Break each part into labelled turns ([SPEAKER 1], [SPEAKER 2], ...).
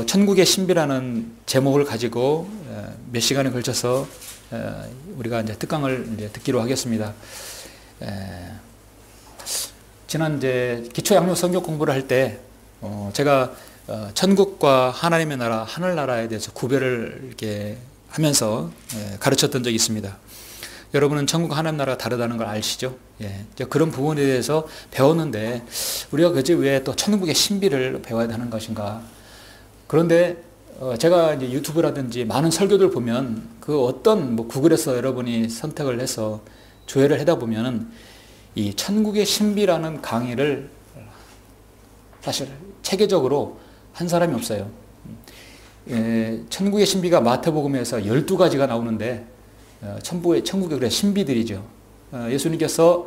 [SPEAKER 1] 천국의 신비라는 제목을 가지고 몇 시간에 걸쳐서 우리가 이제 특강을 이제 듣기로 하겠습니다. 지난 이제 기초 양육 성경 공부를 할 때 제가 천국과 하나님의 나라, 하늘나라에 대해서 구별을 이렇게 하면서 가르쳤던 적이 있습니다. 여러분은 천국과 하나님 나라가 다르다는 걸 아시죠? 그런 부분에 대해서 배웠는데 우리가 그저 왜 또 천국의 신비를 배워야 하는 것인가? 그런데 제가 이제 유튜브라든지 많은 설교들 보면 그 어떤 구글에서 여러분이 선택을 해서 조회를 하다 보면은 이 천국의 신비라는 강의를 사실 체계적으로 한 사람이 없어요. 천국의 신비가 마태복음에서 12가지가 나오는데 천국의 그래 신비들이죠. 예수님께서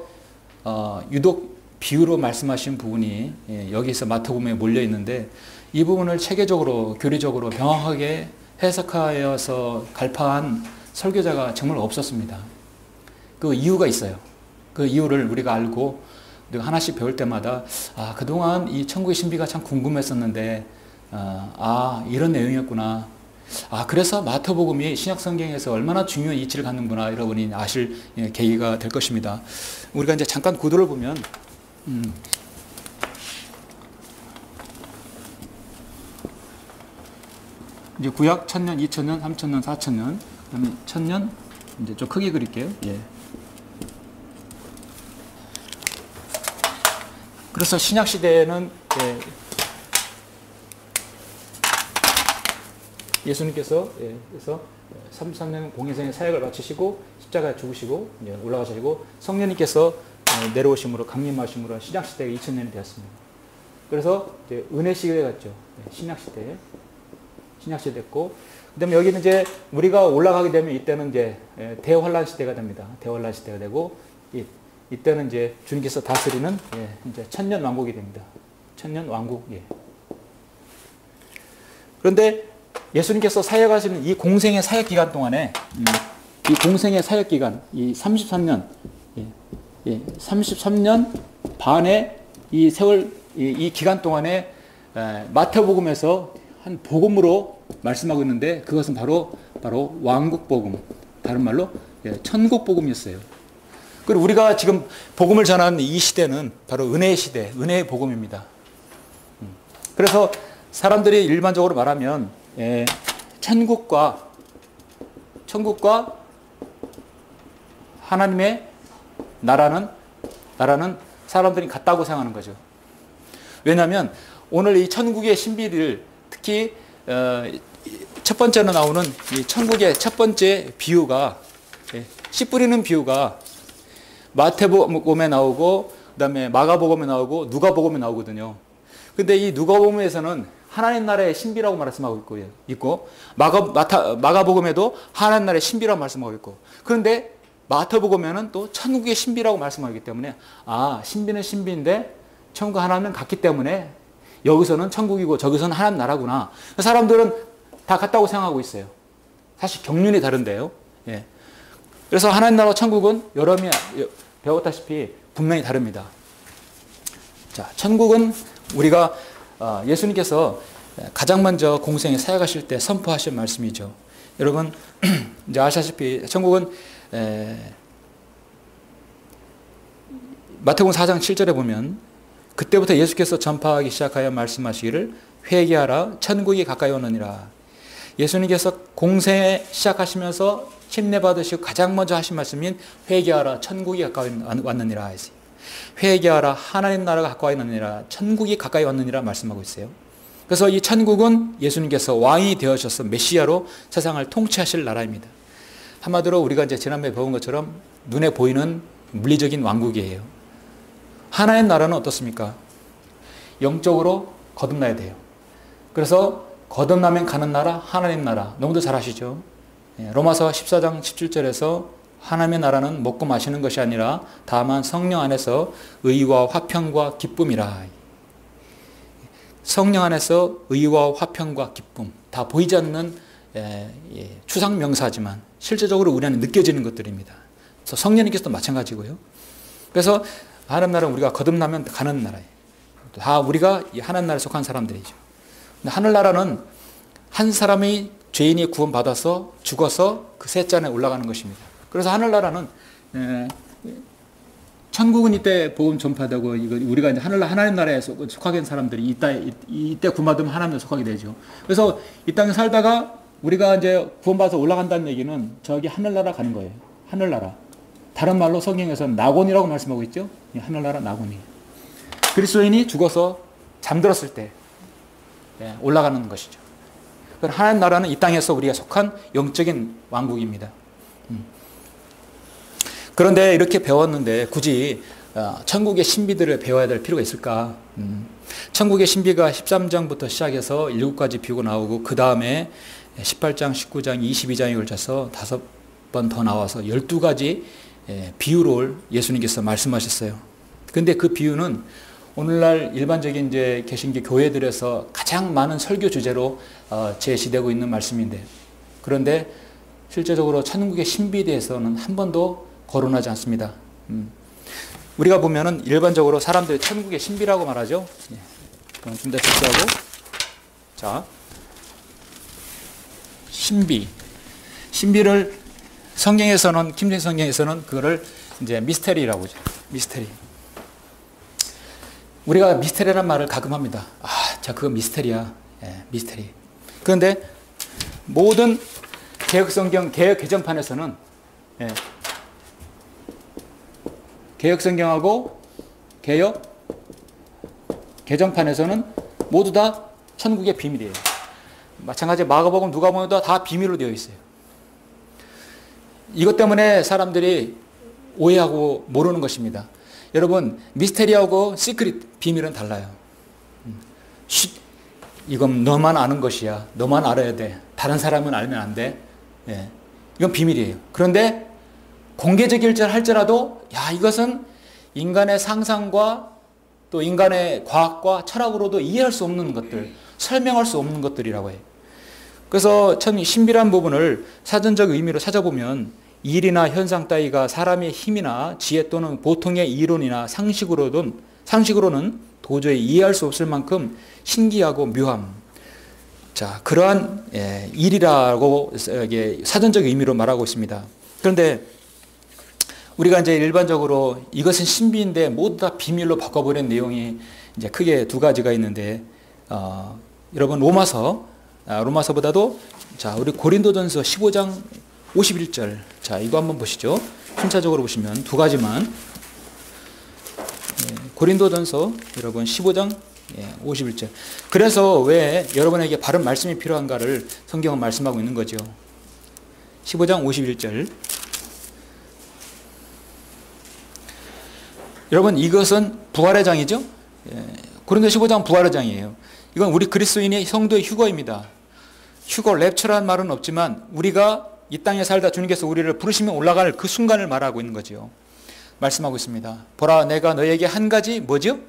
[SPEAKER 1] 유독 비유로 말씀하신 부분이 여기서 마태복음에 몰려 있는데 이 부분을 체계적으로 교리적으로 명확하게 해석하여서 갈파한 설교자가 정말 없었습니다. 그 이유가 있어요. 그 이유를 우리가 알고 우리가 하나씩 배울 때마다 그동안 이 천국의 신비가 참 궁금했었는데 이런 내용이었구나. 그래서 마태복음이 신약성경에서 얼마나 중요한 이치를 갖는구나 여러분이 아실 계기가 될 것입니다. 우리가 이제 잠깐 구도를 보면 이제 구약 1000년, 2000년, 3000년, 4000년, 그다음에 1000년 이제 좀 크게 그릴게요. 그래서 신약 시대에는 예수님께서 그래서 33년 공회생의 사역을 마치시고 십자가에 죽으시고 올라가시고 성령님께서 내려오심으로 강림하심으로 신약 시대가 2000년이 되었습니다. 그래서 이제 은혜 시대가 갔죠. 신약 시대에 됐고, 그다음에 여기는 이제 우리가 올라가게 되면 이때는 이제 대환란 시대가 됩니다. 대환란 시대가 되고 이때는 이제 주님께서 다스리는 이제 천년 왕국이 됩니다. 천년 왕국. 그런데 예수님께서 사역하시는 이 공생의 사역 기간 동안에 이 공생의 사역 기간 이 33년 33년 반의 이 세월 이 기간 동안에 마태복음에서 한 복음으로 말씀하고 있는데 그것은 바로 왕국 복음, 다른 말로 천국 복음이었어요. 그리고 우리가 지금 복음을 전하는 이 시대는 바로 은혜의 시대, 은혜의 복음입니다. 그래서 사람들이 일반적으로 말하면 천국과 하나님의 나라는 사람들이 같다고 생각하는 거죠. 왜냐하면 오늘 이 천국의 신비를 특히 첫 번째로 나오는 이 천국의 첫 번째 비유가 씨 뿌리는 비유가 마태복음에 나오고 그다음에 마가복음에 나오고 누가복음에 나오거든요. 근데 이 누가복음에서는 하나님 나라의 신비라고 말씀하고 있고 마가복음에도 하나님 나라의 신비라고 말씀하고 있고 그런데 마태복음에는 또 천국의 신비라고 말씀하기 때문에 신비는 신비인데 천국과 하나님은 같기 때문에 여기서는 천국이고 저기서는 하나님 나라구나. 사람들은 다 같다고 생각하고 있어요. 사실 경륜이 다른데요. 그래서 하나님 나라와 천국은 여러분이 배웠다시피 분명히 다릅니다. 자, 천국은 우리가 예수님께서 가장 먼저 공생에 사역하실 때 선포하신 말씀이죠. 여러분 이제 아시다시피 천국은 마태복음 4장 7절에 보면 그때부터 예수께서 전파하기 시작하여 말씀하시기를 회개하라 천국이 가까이 오느니라. 예수님께서 공생에 시작하시면서 침례받으시고 가장 먼저 하신 말씀인 회개하라 천국이 가까이 왔느니라. 회개하라 하나님 나라가 가까이 왔느니라. 천국이 가까이 왔느니라 말씀하고 있어요. 그래서 이 천국은 예수님께서 왕이 되어셔서 메시아로 세상을 통치하실 나라입니다. 한마디로 우리가 이제 지난번에 배운 것처럼 눈에 보이는 물리적인 왕국이에요. 하나님 나라는 어떻습니까? 영적으로 거듭나야 돼요. 그래서 거듭나면 가는 나라 하나님 나라 너무도 잘 아시죠? 로마서 14장 17절에서 하나님의 나라는 먹고 마시는 것이 아니라 다만 성령 안에서 의와 화평과 기쁨이라. 성령 안에서 의와 화평과 기쁨 다 보이지 않는 추상 명사지만 실제적으로 우리 안에 느껴지는 것들입니다. 그래서 성령님께서도 마찬가지고요. 그래서 하나님 나라는 우리가 거듭나면 가는 나라예요. 다 우리가 이 하나님 나라에 속한 사람들이죠. 근데 하늘나라는 한 사람의 죄인이 구원받아서 죽어서 그 셋째 안에 올라가는 것입니다. 그래서 하늘나라는 천국은 이때 복음 전파되고 이거 우리가 이제 하나님 나라에 속하게 된 사람들이 이때 구원받으면 하나님에 속하게 되죠. 그래서 이 땅에 살다가 우리가 이제 구원받아서 올라간다는 얘기는 저기 하늘나라 가는 거예요. 하늘나라. 다른 말로 성경에서는 낙원이라고 말씀하고 있죠. 하늘나라 낙원이에요. 그리스도인이 죽어서 잠들었을 때 올라가는 것이죠. 하나님 나라는 이 땅에서 우리가 속한 영적인 왕국입니다. 그런데 이렇게 배웠는데 굳이 천국의 신비들을 배워야 될 필요가 있을까? 천국의 신비가 13장부터 시작해서 7가지 비유가 나오고 그 다음에 18장, 19장, 22장에 걸쳐서 5번 더 나와서 12가지 비유를 예수님께서 말씀하셨어요. 근데 그 비유는 오늘날 일반적인 이제 개신교 교회들에서 가장 많은 설교 주제로 제시되고 있는 말씀인데, 그런데 실제적으로 천국의 신비에 대해서는 한 번도 거론하지 않습니다. 우리가 보면은 일반적으로 사람들이 천국의 신비라고 말하죠. 그럼 좀 더 집중하고, 자, 신비를 성경에서는 김정일 성경에서는 그거를 이제 미스테리라고 하죠. 미스테리. 우리가 미스테리라는 말을 가끔 합니다. 자, 그거 미스테리야. 미스테리. 그런데 모든 개혁성경, 개혁개정판에서는 개혁성경하고 개정판에서는 모두 다 천국의 비밀이에요. 마찬가지 마가복음, 누가복음도 다 비밀로 되어 있어요. 이것 때문에 사람들이 오해하고 모르는 것입니다. 여러분, 미스테리하고 시크릿, 비밀은 달라요. 이건 너만 아는 것이야. 너만 알아야 돼. 다른 사람은 알면 안 돼. 이건 비밀이에요. 그런데 공개적일지라 할지라도 이것은 인간의 상상과 또 인간의 과학과 철학으로도 이해할 수 없는 것들, 설명할 수 없는 것들이라고 해요. 그래서 참 신비란 부분을 사전적 의미로 찾아보면 일이나 현상 따위가 사람의 힘이나 지혜 또는 보통의 이론이나 상식으로는 도저히 이해할 수 없을 만큼 신기하고 묘함. 자, 그러한 일이라고 사전적 의미로 말하고 있습니다. 그런데 우리가 이제 일반적으로 이것은 신비인데 모두 다 비밀로 바꿔버린 내용이 이제 크게 두 가지가 있는데, 여러분 로마서보다도 자, 우리 고린도전서 15장 51절. 자, 이거 한번 보시죠. 순차적으로 보시면 두 가지만. 고린도전서 여러분 15장 51절. 그래서 왜 여러분에게 바른 말씀이 필요한가를 성경은 말씀하고 있는 거죠. 15장 51절. 여러분, 이것은 부활의 장이죠. 고린도 15장 부활의 장이에요. 이건 우리 그리스도인의 성도의 휴거입니다. 휴거, 랩처라는 말은 없지만 우리가 이 땅에 살다 주님께서 우리를 부르시면 올라갈 그 순간을 말하고 있는 거죠. 말씀하고 있습니다. 보라, 내가 너에게 한 가지 뭐죠?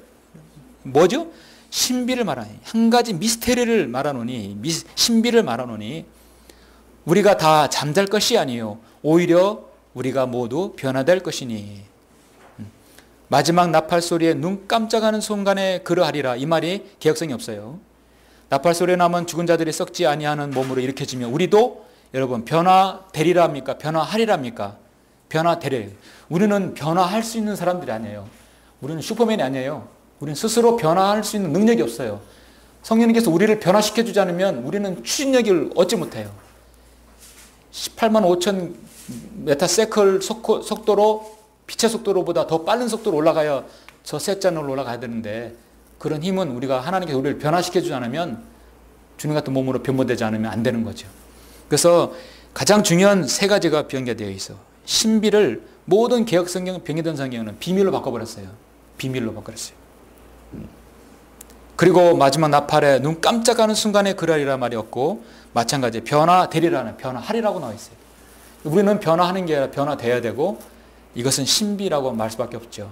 [SPEAKER 1] 신비를 말하니, 한 가지 미스테리를 말하노니, 신비를 말하노니 우리가 다 잠잘 것이 아니요 오히려 우리가 모두 변화될 것이니 마지막 나팔 소리에 눈 깜짝하는 순간에 그러하리라. 이 말이 개혁성이 없어요. 나팔 소리에 나면 죽은 자들이 썩지 아니하는 몸으로 일으켜지며 우리도 여러분 변화되리라 합니까? 변화하리랍니까? 변화되리. 우리는 변화할 수 있는 사람들이 아니에요. 우리는 슈퍼맨이 아니에요. 우리는 스스로 변화할 수 있는 능력이 없어요. 성령님께서 우리를 변화시켜주지 않으면 우리는 추진력을 얻지 못해요. 18만 5천 메타세클 속도로, 빛의 속도로보다 더 빠른 속도로 올라가야 저 셋잔으로 올라가야 되는데, 그런 힘은 우리가 하나님께서 우리를 변화시켜주지 않으면, 주님 같은 몸으로 변모되지 않으면 안 되는 거죠. 그래서 가장 중요한 세 가지가 변개되어 있어. 신비를 모든 개혁성경, 병해던 성경은 비밀로 바꿔버렸어요. 비밀로 바꿔버렸어요. 그리고 마지막 나팔에 눈 깜짝하는 순간에 그러리라 말이 없고, 마찬가지 변화되리라는, 변화하리라고 나와 있어요. 우리는 변화하는 게 아니라 변화돼야 되고, 이것은 신비라고 말 수밖에 없죠.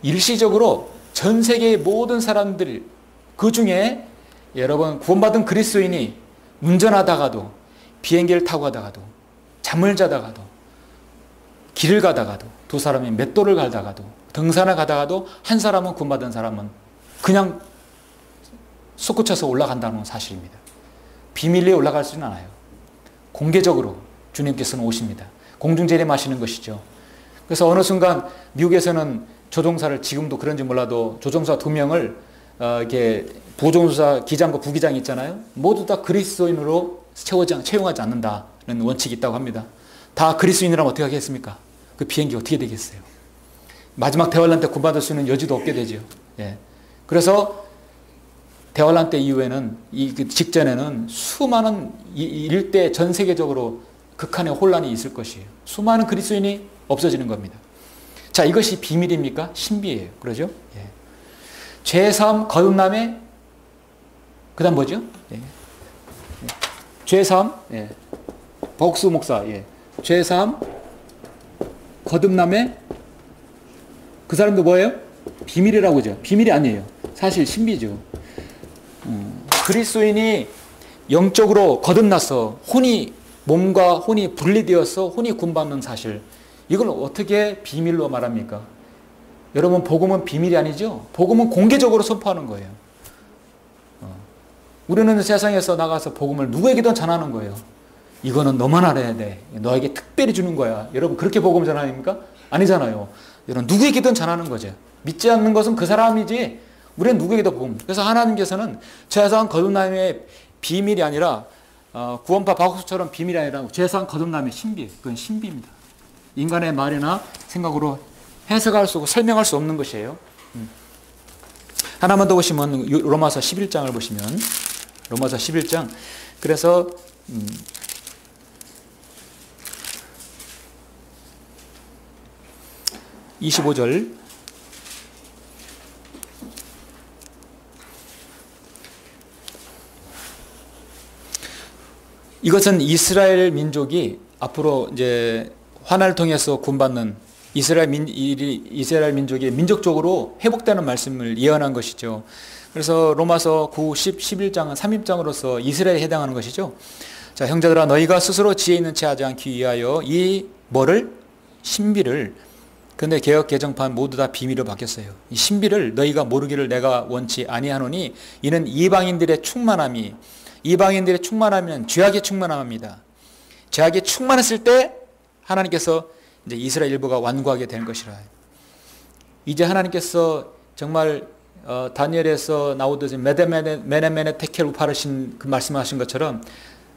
[SPEAKER 1] 일시적으로 전 세계의 모든 사람들, 그 중에 여러분 구원받은 그리스도인이 운전하다가도, 비행기를 타고 가다가도, 잠을 자다가도, 길을 가다가도, 두 사람이 맷돌을 갈다가도, 등산을 가다가도 한 사람은, 구원받은 사람은 그냥 솟구쳐서 올라간다는 사실입니다. 비밀리에 올라갈 수는 않아요. 공개적으로 주님께서는 오십니다. 공중재림하시는 것이죠. 그래서 어느 순간 미국에서는 조종사를, 지금도 그런지 몰라도 조종사 2명을 이렇게 부조종사 기장과 부기장이 있잖아요. 모두 다 그리스도인으로 채용하지 않는다는 원칙이 있다고 합니다. 다 그리스도인이라면 어떻게 하겠습니까? 그 비행기 어떻게 되겠어요? 마지막 대환란 때 구원받을 수 있는 여지도 없게 되죠. 예. 그래서 대환란 때 이후에는 그 직전에는 수많은 일대 전 세계적으로 극한의 혼란이 있을 것이에요. 수많은 그리스도인이 없어지는 겁니다. 자, 이것이 비밀입니까? 신비예요. 그러죠? 예. 죄사함 거듭남의 그다음 뭐죠? 예. 죄사함, 예. 복수 목사, 예. 죄사함 거듭남의 그 사람도 뭐예요? 비밀이라고 하죠. 비밀이 아니에요. 사실 신비죠. 그리스도인이 영적으로 거듭나서 몸과 혼이 분리되어서 혼이 구원받는 사실, 이걸 어떻게 비밀로 말합니까? 여러분, 복음은 비밀이 아니죠? 복음은 공개적으로 선포하는 거예요. 우리는 세상에서 나가서 복음을 누구에게든 전하는 거예요. 이거는 너만 알아야 돼. 너에게 특별히 주는 거야. 여러분, 그렇게 복음 전하십니까? 아니잖아요. 여러분, 누구에게든 전하는 거죠. 믿지 않는 것은 그 사람이지, 우리는 누구에게도 복음. 그래서 하나님께서는 죄사함 거듭남의 비밀이 아니라 구원파 바구스처럼 비밀이 아니라 죄사함 거듭남의 신비. 그건 신비입니다. 인간의 말이나 생각으로 해석할 수 없고 설명할 수 없는 것이에요. 하나만 더 보시면 로마서 11장을 보시면, 로마서 11장, 그래서 25절, 이것은 이스라엘 민족이 앞으로 이제 환난을 통해서 구원받는 이스라엘 민족이 민족적으로 회복되는 말씀을 예언한 것이죠. 그래서 로마서 9, 10, 11장은 3입장으로서 이스라엘에 해당하는 것이죠. 자, 형제들아, 너희가 스스로 지혜 있는 채 하지 않기 위하여 이 뭐를? 신비를. 근데 개역 개정판 모두 다 비밀로 바뀌었어요. 이 신비를 너희가 모르기를 내가 원치 아니하노니 이는 이방인들의 충만함이면 죄악의 충만함입니다. 죄악이 충만했을 때 하나님께서 이제 이스라엘 일부가 완고하게 된 것이라. 이제 하나님께서 정말 다니엘에서 나오듯이 메네메네 테켈 우파르신 그 말씀하신 것처럼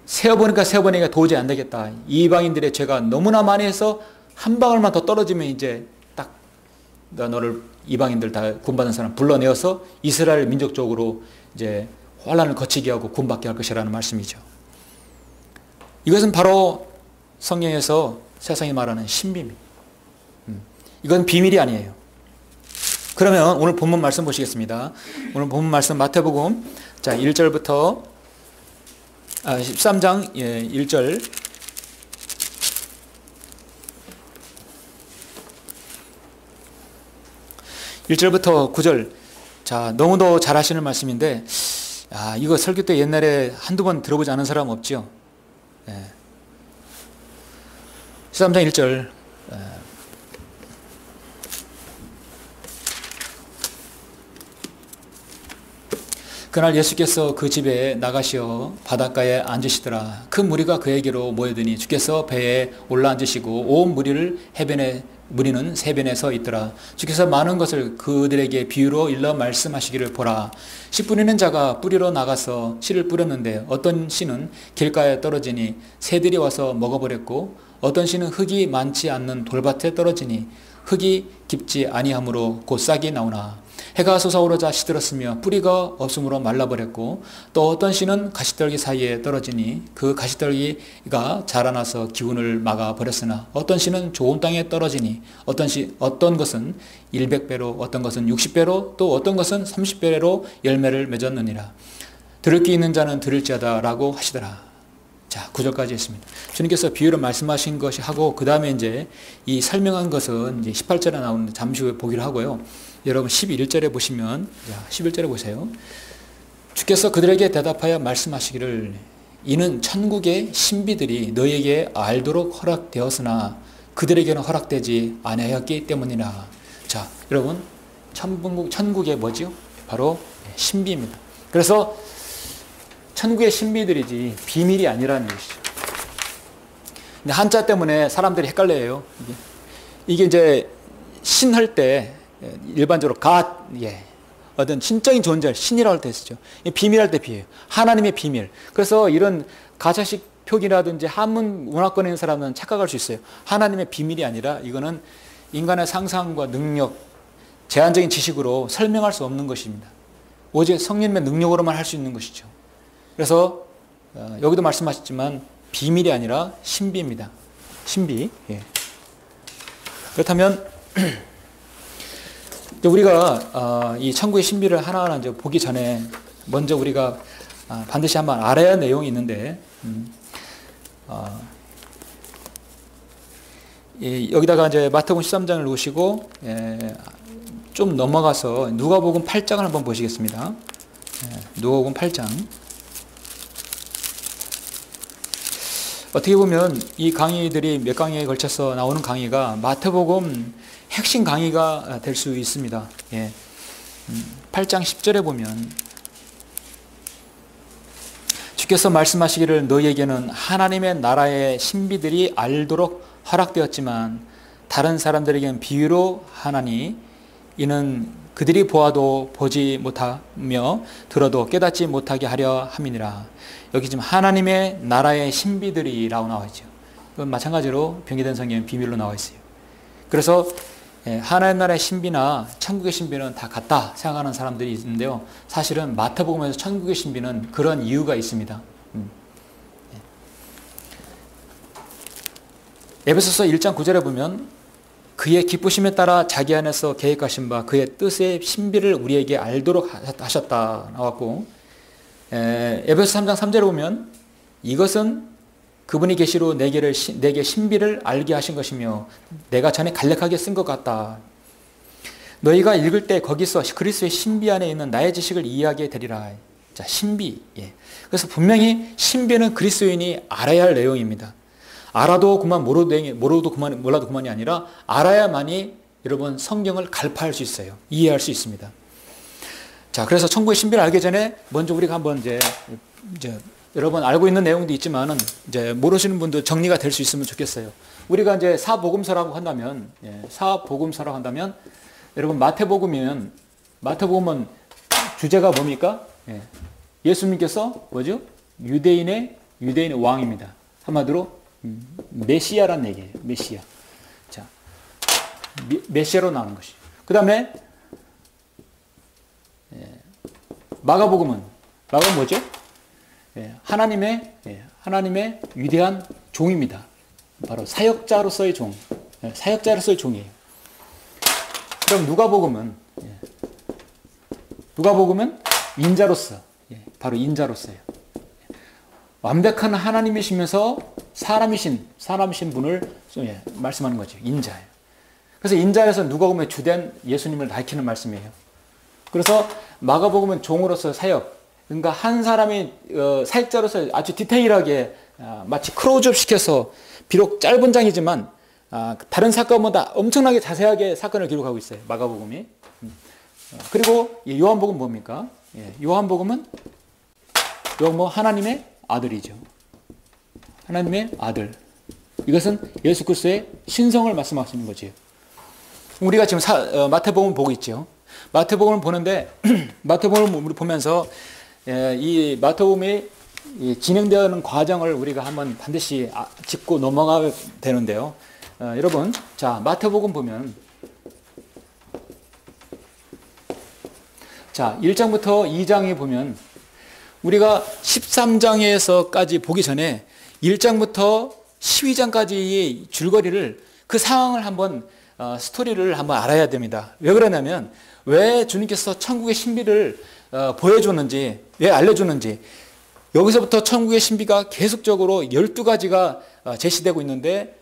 [SPEAKER 1] 세어보니까 도저히 안 되겠다. 이방인들의 죄가 너무나 많이 해서 한 방울만 더 떨어지면 이제 딱 너를 이방인들 다 구원받은 사람 불러내어서 이스라엘 민족적으로 이제 환난을 거치게 하고 구원받게 할 것이라는 말씀이죠. 이것은 바로 성경에서 세상이 말하는 신비입니다. 이건 비밀이 아니에요. 그러면 오늘 본문 말씀 보시겠습니다. 오늘 본문 말씀 마태복음 1절부터 13장 1절, (1절부터) 9절. 자, 너무도 잘 하시는 말씀인데, 이거 설교 때 옛날에 한두 번 들어보지 않은 사람 없죠? 13장 1절. 그날 예수께서 그 집에 나가시어 바닷가에 앉으시더라. 큰 무리가 그에게로 모여드니 주께서 배에 올라앉으시고 온 무리는 세변에 서 있더라. 주께서 많은 것을 그들에게 비유로 일러 말씀하시기를 보라. 씨 뿌리는 자가 뿌리러 나가서 씨를 뿌렸는데 어떤 씨는 길가에 떨어지니 새들이 와서 먹어버렸고 어떤 씨는 흙이 많지 않는 돌밭에 떨어지니 흙이 깊지 아니하므로 곧 싹이 나오나 해가 솟아오르자 시들었으며 뿌리가 없으므로 말라버렸고 또 어떤 씨는 가시떨기 사이에 떨어지니 그 가시떨기가 자라나서 기운을 막아버렸으나 어떤 씨는 좋은 땅에 떨어지니 어떤 것은 100배로 어떤 것은 60배로 또 어떤 것은 30배로 열매를 맺었느니라. 들을 귀 있는 자는 들을지어다 라고 하시더라. 자, 9절까지 했습니다. 주님께서 비유를 말씀하신 것이 하고 그 다음에 이제 이 설명한 것은 이제 18절에 나오는데 잠시 후에 보기로 하고요. 여러분 11절에 보시면, 11절에 보세요. 주께서 그들에게 대답하여 말씀하시기를 이는 천국의 신비들이 너희에게 알도록 허락되었으나 그들에게는 허락되지 아니하였기 때문이라. 자, 여러분 천국의 뭐지요? 바로 신비입니다. 그래서 천국의 신비들이지 비밀이 아니라는 것이죠. 근데 한자 때문에 사람들이 헷갈려요. 이게 이제 신할 때 일반적으로 어떤 신적인 존재, 신이라고 할 때 쓰죠. 비밀할 때 비해요. 하나님의 비밀. 그래서 이런 가짜식 표기라든지 한문 문화권에 있는 사람은 착각할 수 있어요. 하나님의 비밀이 아니라 이거는 인간의 상상과 능력, 제한적인 지식으로 설명할 수 없는 것입니다. 오직 성령님의 능력으로만 할 수 있는 것이죠. 그래서 여기도 말씀하셨지만 비밀이 아니라 신비입니다. 신비. 예. 그렇다면 우리가 이 천국의 신비를 하나하나 이제 보기 전에 먼저 우리가 반드시 한번 알아야 할 내용이 있는데 여기다가 이제 마태복음 13장을 놓으시고 좀 넘어가서 누가복음 8장을 한번 보시겠습니다. 누가복음 8장. 어떻게 보면 이 강의들이 몇 강의에 걸쳐서 나오는 강의가 마태복음 핵심 강의가 될 수 있습니다. 8장 10절에 보면 주께서 말씀하시기를 너희에게는 하나님의 나라의 신비들이 알도록 허락되었지만 다른 사람들에게는 비유로 하나니 이는 그들이 보아도 보지 못하며 들어도 깨닫지 못하게 하려 함이니라. 여기 지금 하나님의 나라의 신비들이라고 나와 있죠. 그건 마찬가지로 변기된 성경에 비밀로 나와 있어요. 그래서 하나님 나라의 신비나 천국의 신비는 다 같다 생각하는 사람들이 있는데요. 사실은 마태복음에서 천국의 신비는 그런 이유가 있습니다. 에베소서 1장 9절에 보면 그의 기쁘심에 따라 자기 안에서 계획하신 바 그의 뜻의 신비를 우리에게 알도록 하셨다 나왔고, 에베소 3장 3절에 보면 이것은 그분이 계시로 내게 신비를 알게 하신 것이며 내가 전에 간략하게 쓴 것 같다. 너희가 읽을 때 거기서 그리스도의 신비 안에 있는 나의 지식을 이해하게 되리라. 자, 신비. 그래서 분명히 신비는 그리스도인이 알아야 할 내용입니다. 알아도 그만 몰라도 그만이 아니라 알아야만이 여러분 성경을 갈파할 수 있어요. 이해할 수 있습니다. 자, 그래서 천국의 신비를 알기 전에 먼저 우리가 한번 이제 여러분 알고 있는 내용도 있지만은 이제 모르시는 분도 정리가 될 수 있으면 좋겠어요. 우리가 이제 사복음서라고 한다면, 사복음서라고 한다면 여러분 마태복음은 주제가 뭡니까? 예수님께서 뭐죠? 유대인의 왕입니다. 한마디로 메시아란 얘기예요. 메시아. 자, 메시아로 나오는 것이. 그 다음에 마가복음은 뭐죠? 하나님의 위대한 종입니다. 바로 사역자로서의 종. 사역자로서의 종이에요. 그럼 누가복음은 인자로서, 바로 인자로서예요. 완벽한 하나님이시면서 사람이신 분을 말씀하는 거죠. 인자예요. 그래서 인자에서 누가복음의 주된 예수님을 밝히는 말씀이에요. 그래서 마가복음은 종으로서 사역, 그러니까 한 사람이 사역자로서 아주 디테일하게 마치 클로즈업 시켜서 비록 짧은 장이지만 다른 사건보다 엄청나게 자세하게 사건을 기록하고 있어요. 마가복음이. 그리고 요한복음 뭡니까? 요한복음은 하나님의 아들이죠. 하나님의 아들. 이것은 예수 그리스도의 신성을 말씀하시는 거죠. 우리가 지금 마태복음을 보고 있죠. 마태복음을 보는데 마태복음을 보면서 이 마태복음이 진행되는 과정을 우리가 한번 반드시 짚고 넘어가야 되는데요. 여러분, 자, 마태복음 보면 자, 1장부터 2장에 보면 우리가 13장에서까지 보기 전에 1장부터 12장까지의 줄거리를 그 상황을 한번 스토리를 한번 알아야 됩니다. 왜 그러냐면 왜 주님께서 천국의 신비를 보여줬는지, 왜 알려줬는지, 여기서부터 천국의 신비가 계속적으로 12가지가 제시되고 있는데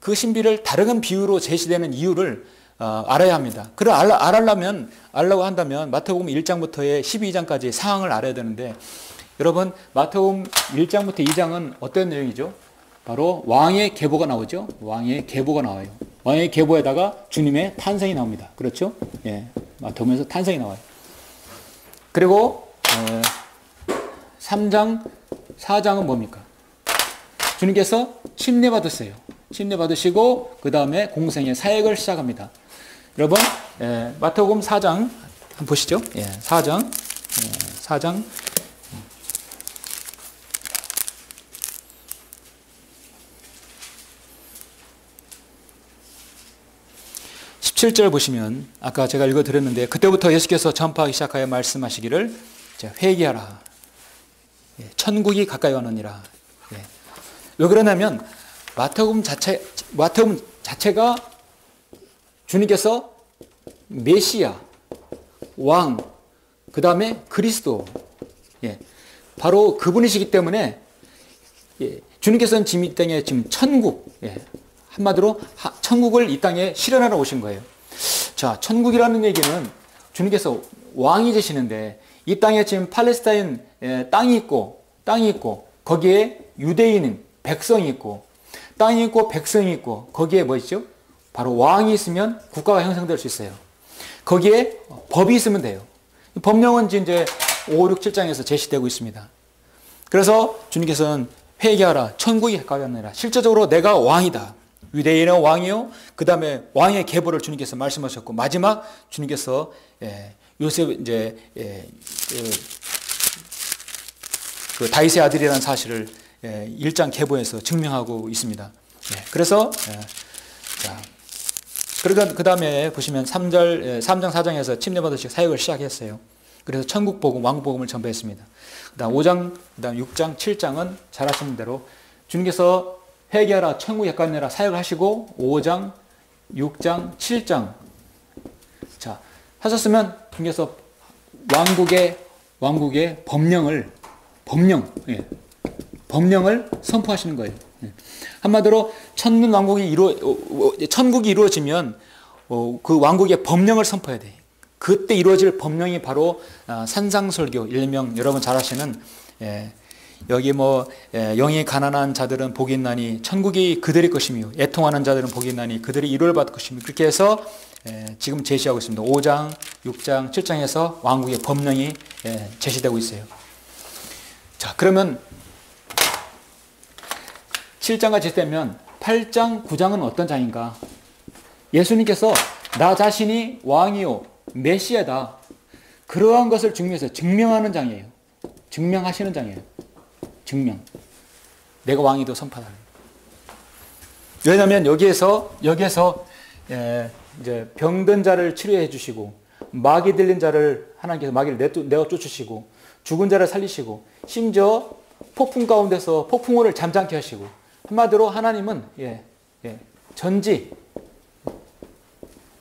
[SPEAKER 1] 그 신비를 다른 비유로 제시되는 이유를 알아야 합니다. 알려고 한다면 마태복음 1장부터의 12장까지 상황을 알아야 되는데, 여러분 마태복음 1장부터 2장은 어떤 내용이죠? 바로 왕의 계보가 나오죠. 왕의 계보가 나와요. 왕의 계보에다가 주님의 탄생이 나옵니다. 그렇죠? 마태복음에서 탄생이 나와요. 그리고 3장, 4장은 뭡니까? 주님께서 침례 받으세요. 침례 받으시고 그 다음에 공생의 사역을 시작합니다. 여러분 마태복음 4장 한번 보시죠. 4장 4장 17절 보시면 아까 제가 읽어드렸는데 그때부터 예수께서 전파하기 시작하여 말씀하시기를 회개하라. 천국이 가까이 왔느니라. 왜 그러냐면 마태복음 자체가 주님께서 메시아, 왕, 그 다음에 그리스도, 바로 그분이시기 때문에 주님께서는 지금 이 땅에 지금 천국, 한마디로 천국을 이 땅에 실현하러 오신 거예요. 자, 천국이라는 얘기는 주님께서 왕이 되시는데 이 땅에 지금 팔레스타인 땅이 있고 거기에 유대인인 백성이 있고 땅이 있고 백성이 있고 거기에 뭐 있죠? 바로 왕이 있으면 국가가 형성될 수 있어요. 거기에 법이 있으면 돼요. 법령은 이제 5, 6, 7장에서 제시되고 있습니다. 그래서 주님께서는 회개하라. 천국이 가까이 왔느니라. 실제적으로 내가 왕이다. 유대인의 왕이요. 그 다음에 왕의 계보를 주님께서 말씀하셨고 마지막 주님께서 요셉 이제 그 다윗의 아들이라는 사실을 1장 계보에서 증명하고 있습니다. 그래서 자, 그러니까 그 다음에 보시면 3장 4장에서 침례 받으시고 사역을 시작했어요. 그래서 천국 복음, 왕국 복음을 전파했습니다. 그다음 5장, 그다음 6장, 7장은 잘 아시는 대로 주님께서 회개하라, 천국에 가까이 내라 사역을 하시고 5장, 6장, 7장 자 하셨으면 주님께서 왕국의 법령을 선포하시는 거예요. 한마디로 천국이 이루어지면 그 왕국의 법령을 선포해야 돼. 그때 이루어질 법령이 바로 산상설교, 일명 여러분 잘 아시는 여기 영이 가난한 자들은 복이 있나니 천국이 그들의 것이며 애통하는 자들은 복이 있나니 그들이 위로를 받을 것이며 그렇게 해서 지금 제시하고 있습니다. 5장, 6장, 7장에서 왕국의 법령이 제시되고 있어요. 자, 그러면 7장과 제시되면 8장, 9장은 어떤 장인가? 예수님께서 나 자신이 왕이요 메시아다. 그러한 것을 주님께서 증명하는 장이에요. 증명하시는 장이에요. 증명. 내가 왕이도 선포하는. 왜냐하면 여기에서 이제 병든 자를 치료해 주시고 마귀 들린 자를 하나님께서 마귀를 내어 쫓으시고 죽은 자를 살리시고 심지어 폭풍 가운데서 폭풍우를 잠잠케 하시고 한마디로 하나님은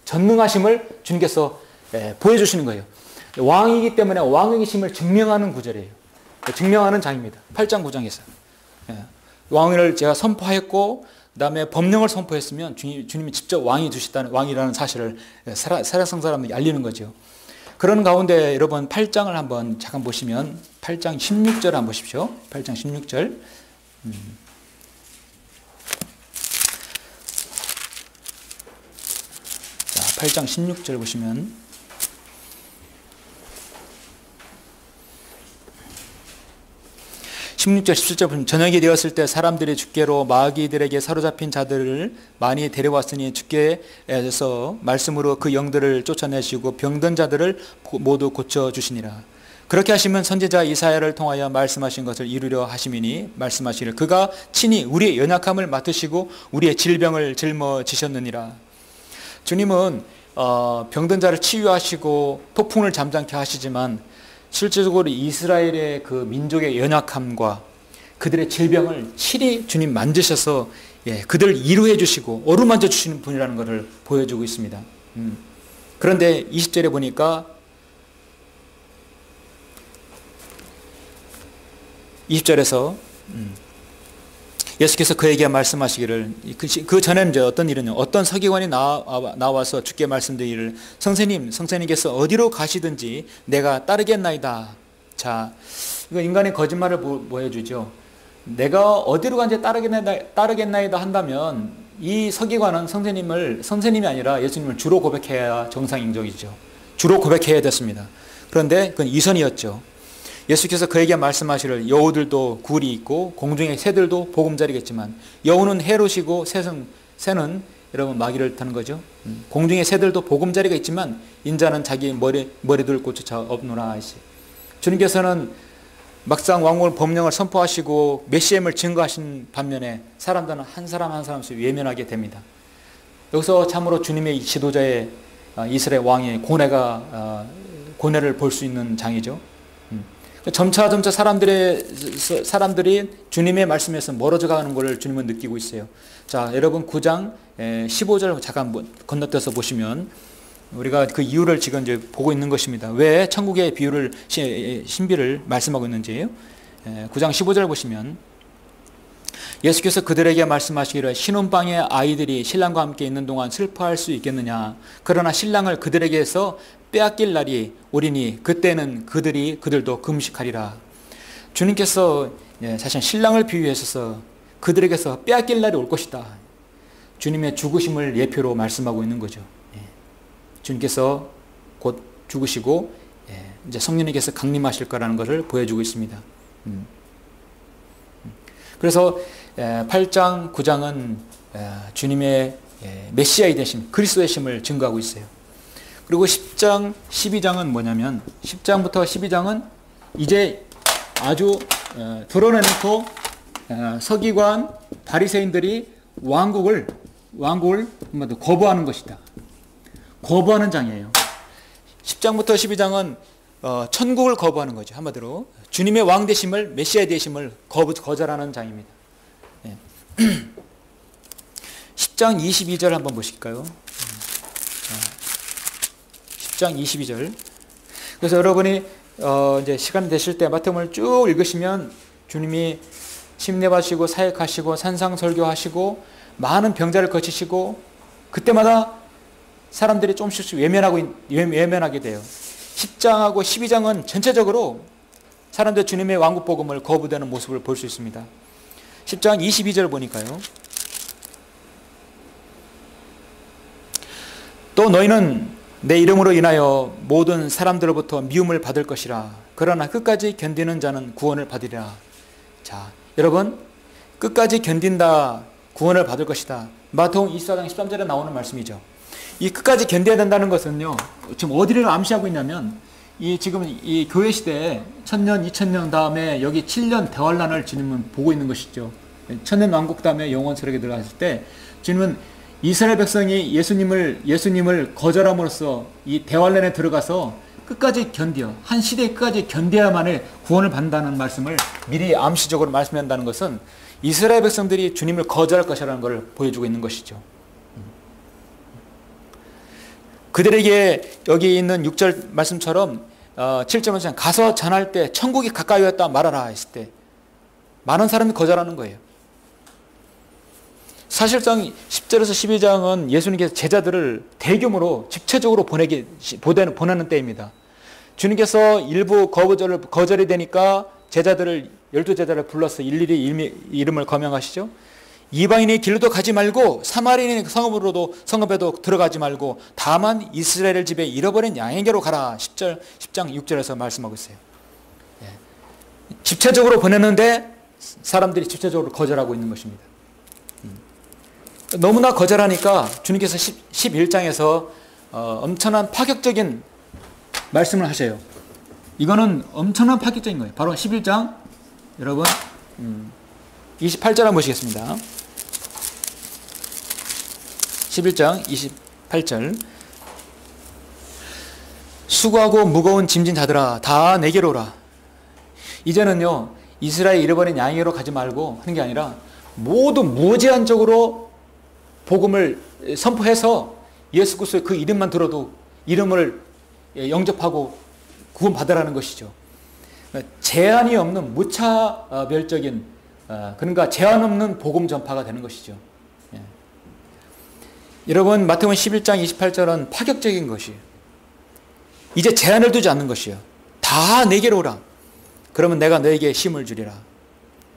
[SPEAKER 1] 전능하심을 주님께서 보여주시는 거예요. 왕이기 때문에 왕이심을 증명하는 구절이에요. 증명하는 장입니다. 8장 9장에서 왕을 제가 선포했고 그 다음에 법령을 선포했으면 주님이 직접 왕이라는 사실을 세상 사람들에게 알리는 거죠. 그런 가운데 여러분 8장을 한번 잠깐 보시면 8장 16절 한번 보십시오. 8장 16절 자, 8장 16절 보시면 16절 17절 보시면 저녁이 되었을 때 사람들이 주께로 마귀들에게 사로잡힌 자들을 많이 데려왔으니 주께서 말씀으로 그 영들을 쫓아내시고 병든 자들을 모두 고쳐주시니라. 그렇게 하시면 선지자 이사야를 통하여 말씀하신 것을 이루려 하심이니 말씀하시기를 그가 친히 우리의 연약함을 맡으시고 우리의 질병을 짊어지셨느니라. 주님은 병든 자를 치유하시고 폭풍을 잠잠케 하시지만 실질적으로 이스라엘의 그 민족의 연약함과 그들의 질병을 친히 주님 만드셔서 그들을 이루해 주시고 어루만져 주시는 분이라는 것을 보여주고 있습니다. 그런데 20절에 보니까 20절에서 예수께서 그에게 말씀하시기를 그 전에는 이제 어떤 일은요. 어떤 서기관이 나와서 주께 말씀드리기를 선생님께서 어디로 가시든지 내가 따르겠나이다. 자, 이거 인간의 거짓말을 보여주죠. 내가 어디로 간지 따르겠나이다 한다면 이 서기관은 선생님이 아니라 예수님을 주로 고백해야 정상인정이죠. 주로 고백해야 됐습니다. 그런데 그건 이선이었죠. 예수께서 그에게 말씀하시를 여우들도 굴이 있고 공중의 새들도 보금자리겠지만 여우는 해로시고 새는 여러분 마귀를 타는 거죠. 공중의 새들도 보금자리가 있지만 인자는 자기 머리둘 곳조차 없노라. 주님께서는 막상 왕국을 법령을 선포하시고 메시아임을 증거하신 반면에 사람들은 한 사람 한 사람씩 외면하게 됩니다. 여기서 참으로 주님의 지도자의 이스라엘 왕의 고뇌를 볼 수 있는 장이죠. 점차 사람들이 주님의 말씀에서 멀어져 가는 것을 주님은 느끼고 있어요. 자, 여러분 9장 15절 잠깐 건너뛰어서 보시면 우리가 그 이유를 지금 이제 보고 있는 것입니다. 왜 천국의 비유를 신비를 말씀하고 있는지 9장 15절 보시면 예수께서 그들에게 말씀하시기를 신혼방에 아이들이 신랑과 함께 있는 동안 슬퍼할 수 있겠느냐. 그러나 신랑을 그들에게서 빼앗길 날이 오리니 그때는 그들도 금식하리라. 주님께서 사실 신랑을 비유해서 그들에게서 빼앗길 날이 올 것이다. 주님의 죽으심을 예표로 말씀하고 있는 거죠. 주님께서 곧 죽으시고 이제 성령님께서 강림하실 거라는 것을 보여주고 있습니다. 그래서 8장, 9장은 주님의 메시아의 되심, 그리스도의 심을 증거하고 있어요. 그리고 10장, 12장은 뭐냐면 10장부터 12장은 이제 아주 드러내놓고 서기관, 바리새인들이 왕국을 거부하는 것이다. 거부하는 장이에요. 10장부터 12장은 천국을 거부하는 거죠. 한마디로 주님의 왕 되심을, 메시아 되심을 거절하는 장입니다. 10장 22절 한번 보실까요? 10장 22절. 그래서 여러분이 이제 시간 되실 때 마태복음을 쭉 읽으시면 주님이 침례받으시고 사역하시고 산상설교하시고 많은 병자를 거치시고 그때마다 사람들이 조금씩 외면하게 돼요. 10장하고 12장은 전체적으로 사람들 주님의 왕국 복음을 거부되는 모습을 볼 수 있습니다. 10장 22절 보니까요. 또 너희는 내 이름으로 인하여 모든 사람들로부터 미움을 받을 것이라. 그러나 끝까지 견디는 자는 구원을 받으리라. 자, 여러분 끝까지 견딘다 구원을 받을 것이다. 마태복음 24장 13절에 나오는 말씀이죠. 이 끝까지 견뎌야 된다는 것은요. 지금 어디를 암시하고 있냐면 지금 이 교회 시대에 1000년, 2000년 다음에 여기 7년 대환란을 주님은 보고 있는 것이죠. 1000년 왕국 다음에 영원 세력에 들어갔을 때 주님은 이스라엘 백성이 예수님을 거절함으로써 이 대환란에 들어가서 끝까지 한 시대에 끝까지 견뎌야만을 구원을 받는다는 말씀을 미리 암시적으로 말씀한다는 것은 이스라엘 백성들이 주님을 거절할 것이라는 것을 보여주고 있는 것이죠. 그들에게 여기 있는 6절 말씀처럼 7절 말씀 가서 전할 때 천국이 가까이 왔다 말하라 했을 때 많은 사람이 거절하는 거예요. 사실상 10절에서 12장은 예수님께서 제자들을 대규모로 집체적으로 보내는 때입니다. 주님께서 일부 거절이 되니까 12제자를 불러서 일일이 이름을 거명하시죠. 이방인의 길로도 가지 말고 사마리아인의 성읍에도 들어가지 말고 다만 이스라엘 집에 잃어버린 양에게로 가라. 10장 6절에서 말씀하고 있어요. 집체적으로 보내는데 사람들이 집체적으로 거절하고 있는 것입니다. 너무나 거절하니까 주님께서 11장에서 엄청난 파격적인 말씀을 하셔요. 이거는 엄청난 파격적인 거예요. 바로 11장 여러분 28절 한번 보시겠습니다. 11장 28절 수고하고 무거운 짐진 자들아 다 내게로 오라. 이제는요 이스라엘 잃어버린 양에게로 가지 말고 하는 게 아니라 모두 무제한적으로 복음을 선포해서 예수 그리스도의 그 이름만 들어도 이름을 영접하고 구원받으라는 것이죠. 제한이 없는 무차별적인 그러니까 제한 없는 복음 전파가 되는 것이죠. 여러분 마태복음 11장 28절은 파격적인 것이에요. 이제 제한을 두지 않는 것이에요. 다 내게로 오라. 그러면 내가 너에게 힘을 주리라.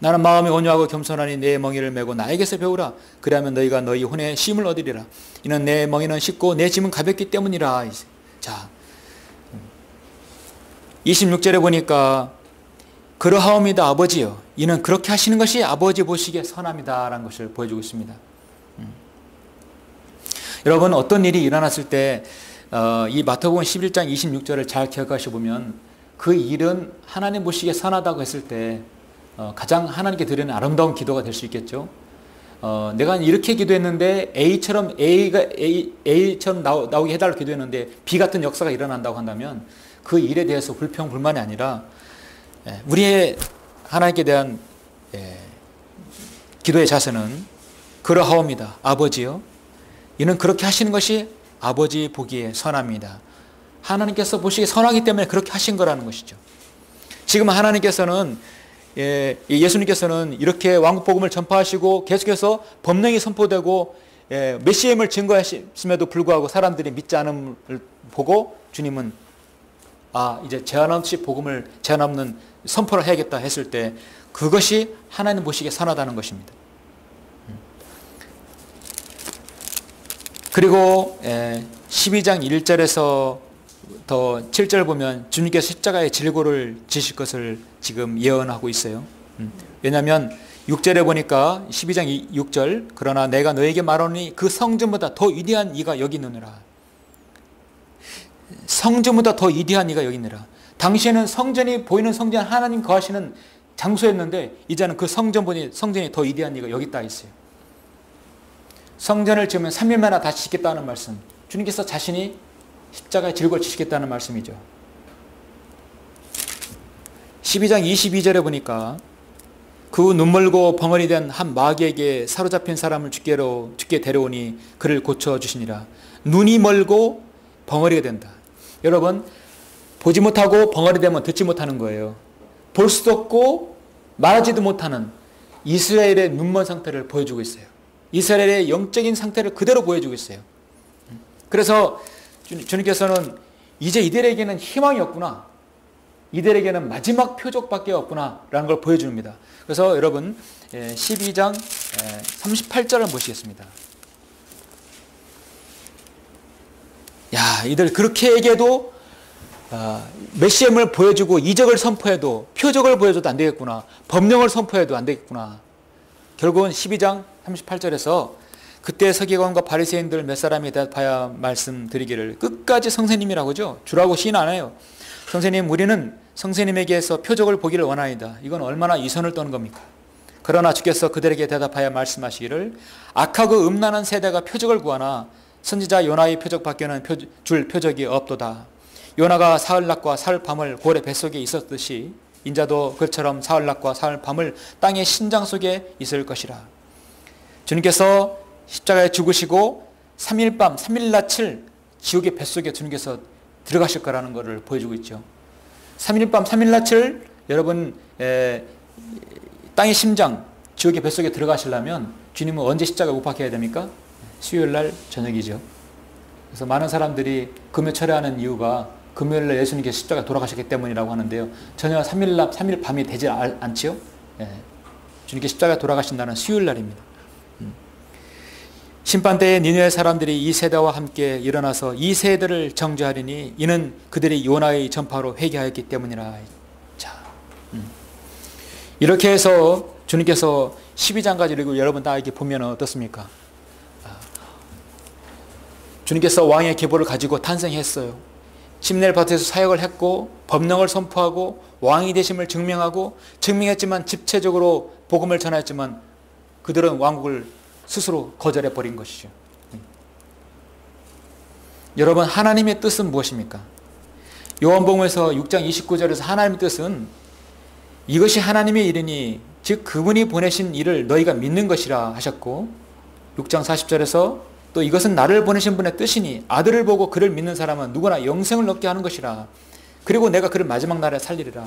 [SPEAKER 1] 나는 마음이 온유하고 겸손하니 내 멍에를 메고 나에게서 배우라. 그리하면 너희가 너희 혼에 쉼을 얻으리라. 이는 내 멍에는 쉽고 내 짐은 가볍기 때문이라. 자, 26절에 보니까 그러하옵니다 아버지요. 이는 그렇게 하시는 것이 아버지 보시기에 선합니다 라는 것을 보여주고 있습니다. 여러분 어떤 일이 일어났을 때 이 마태복음 11장 26절을 잘 기억하셔 보면 그 일은 하나님 보시기에 선하다고 했을 때 가장 하나님께 드리는 아름다운 기도가 될 수 있겠죠. 내가 이렇게 기도했는데 A처럼 나오게 해달라고 기도했는데 B 같은 역사가 일어난다고 한다면 그 일에 대해서 불평 불만이 아니라 우리의 하나님께 대한 기도의 자세는 그러하옵니다 아버지요. 이는 그렇게 하시는 것이 아버지 보기에 선합니다. 하나님께서 보시기에 선하기 때문에 그렇게 하신 거라는 것이죠. 지금 하나님께서는 예수님께서는 이렇게 왕국복음을 전파하시고 계속해서 법령이 선포되고 메시아임을 증거하심에도 불구하고 사람들이 믿지 않음을 보고 주님은 이제 제한 없이 복음을 제한 없는 선포를 해야겠다 했을 때 그것이 하나님 보시기에 선하다는 것입니다. 그리고 12장 1절에서 더 7절 보면 주님께서 십자가의 질고를 지실 것을 지금 예언하고 있어요. 왜냐하면 6절에 보니까 12장 6절 그러나 내가 너에게 말하노니 그 성전보다 더 위대한 이가 여기 있느니라. 성전보다 더 위대한 이가 여기 있느니라. 당시에는 성전이 보이는 성전 하나님 거하시는 장소였는데 이제는 그 성전이 더 위대한 이가 여기 있다 있어요. 성전을 지으면 3일 만에 다시 짓겠다는 말씀. 주님께서 자신이 십자가에 질고를 지시겠다는 말씀이죠. 12장 22절에 보니까 그 눈멀고 벙어리 된 한 마귀에게 사로잡힌 사람을 죽게 데려오니 그를 고쳐주시니라. 눈이 멀고 벙어리가 된다. 여러분 보지 못하고 벙어리 되면 듣지 못하는 거예요. 볼 수도 없고 말하지도 못하는 이스라엘의 눈먼 상태를 보여주고 있어요. 이스라엘의 영적인 상태를 그대로 보여주고 있어요. 그래서 주님께서는 이제 이들에게는 희망이 없구나. 이들에게는 마지막 표적밖에 없구나 라는 걸 보여줍니다. 그래서 여러분 12장 38절을 보시겠습니다. 이들 그렇게 얘기해도 메시아임을 보여주고 이적을 선포해도 표적을 보여줘도 안 되겠구나. 법령을 선포해도 안 되겠구나. 결국은 12장 38절에서 그때 서기관과 바리새인들 몇 사람이 대답하여 말씀드리기를 끝까지 선생님이라고 하죠. 주라고 시인 안 해요. 선생님 우리는 선생님에게서 표적을 보기를 원하이다. 이건 얼마나 이선을 떠는 겁니까? 그러나 주께서 그들에게 대답하여 말씀하시기를 악하고 음란한 세대가 표적을 구하나 선지자 요나의 표적밖에는 줄 표적이 없도다. 요나가 사흘낮과 사흘밤을 고래 뱃속에 있었듯이 인자도 그처럼 사흘낮과 사흘밤을 땅의 신장 속에 있을 것이라. 주님께서 십자가에 죽으시고 3일 밤 3일 낯을 지옥의 뱃속에 주님께서 들어가실 거라는 것을 보여주고 있죠. 3일 밤 3일 낯을 여러분 땅의 심장 지옥의 뱃속에 들어가시려면 주님은 언제 십자가에 못 박혀야 됩니까? 수요일날 저녁이죠. 그래서 많은 사람들이 금요 철회하는 이유가 금요일날 예수님께서 십자가에 돌아가셨기 때문이라고 하는데요. 전혀 3일 밤이 되지 않지요. 주님께서 십자가에 돌아가신다는 수요일날입니다. 심판때에 니느웨 사람들이 이 세대와 함께 일어나서 이 세대를 정죄하리니 이는 그들이 요나의 전파로 회개하였기 때문이라. 이렇게 해서 주님께서 12장까지 읽고 여러분 다 이렇게 보면 어떻습니까? 주님께서 왕의 계보를 가지고 탄생했어요. 침례 밭에서 사역을 했고 법령을 선포하고 왕이 되심을 증명했지만 집체적으로 복음을 전했지만 그들은 왕국을 스스로 거절해 버린 것이죠. 여러분 하나님의 뜻은 무엇입니까? 요한복음에서 6장 29절에서 하나님의 뜻은 이것이 하나님의 일이니 즉 그분이 보내신 일을 너희가 믿는 것이라 하셨고 6장 40절에서 또 이것은 나를 보내신 분의 뜻이니 아들을 보고 그를 믿는 사람은 누구나 영생을 얻게 하는 것이라. 그리고 내가 그를 마지막 날에 살리리라.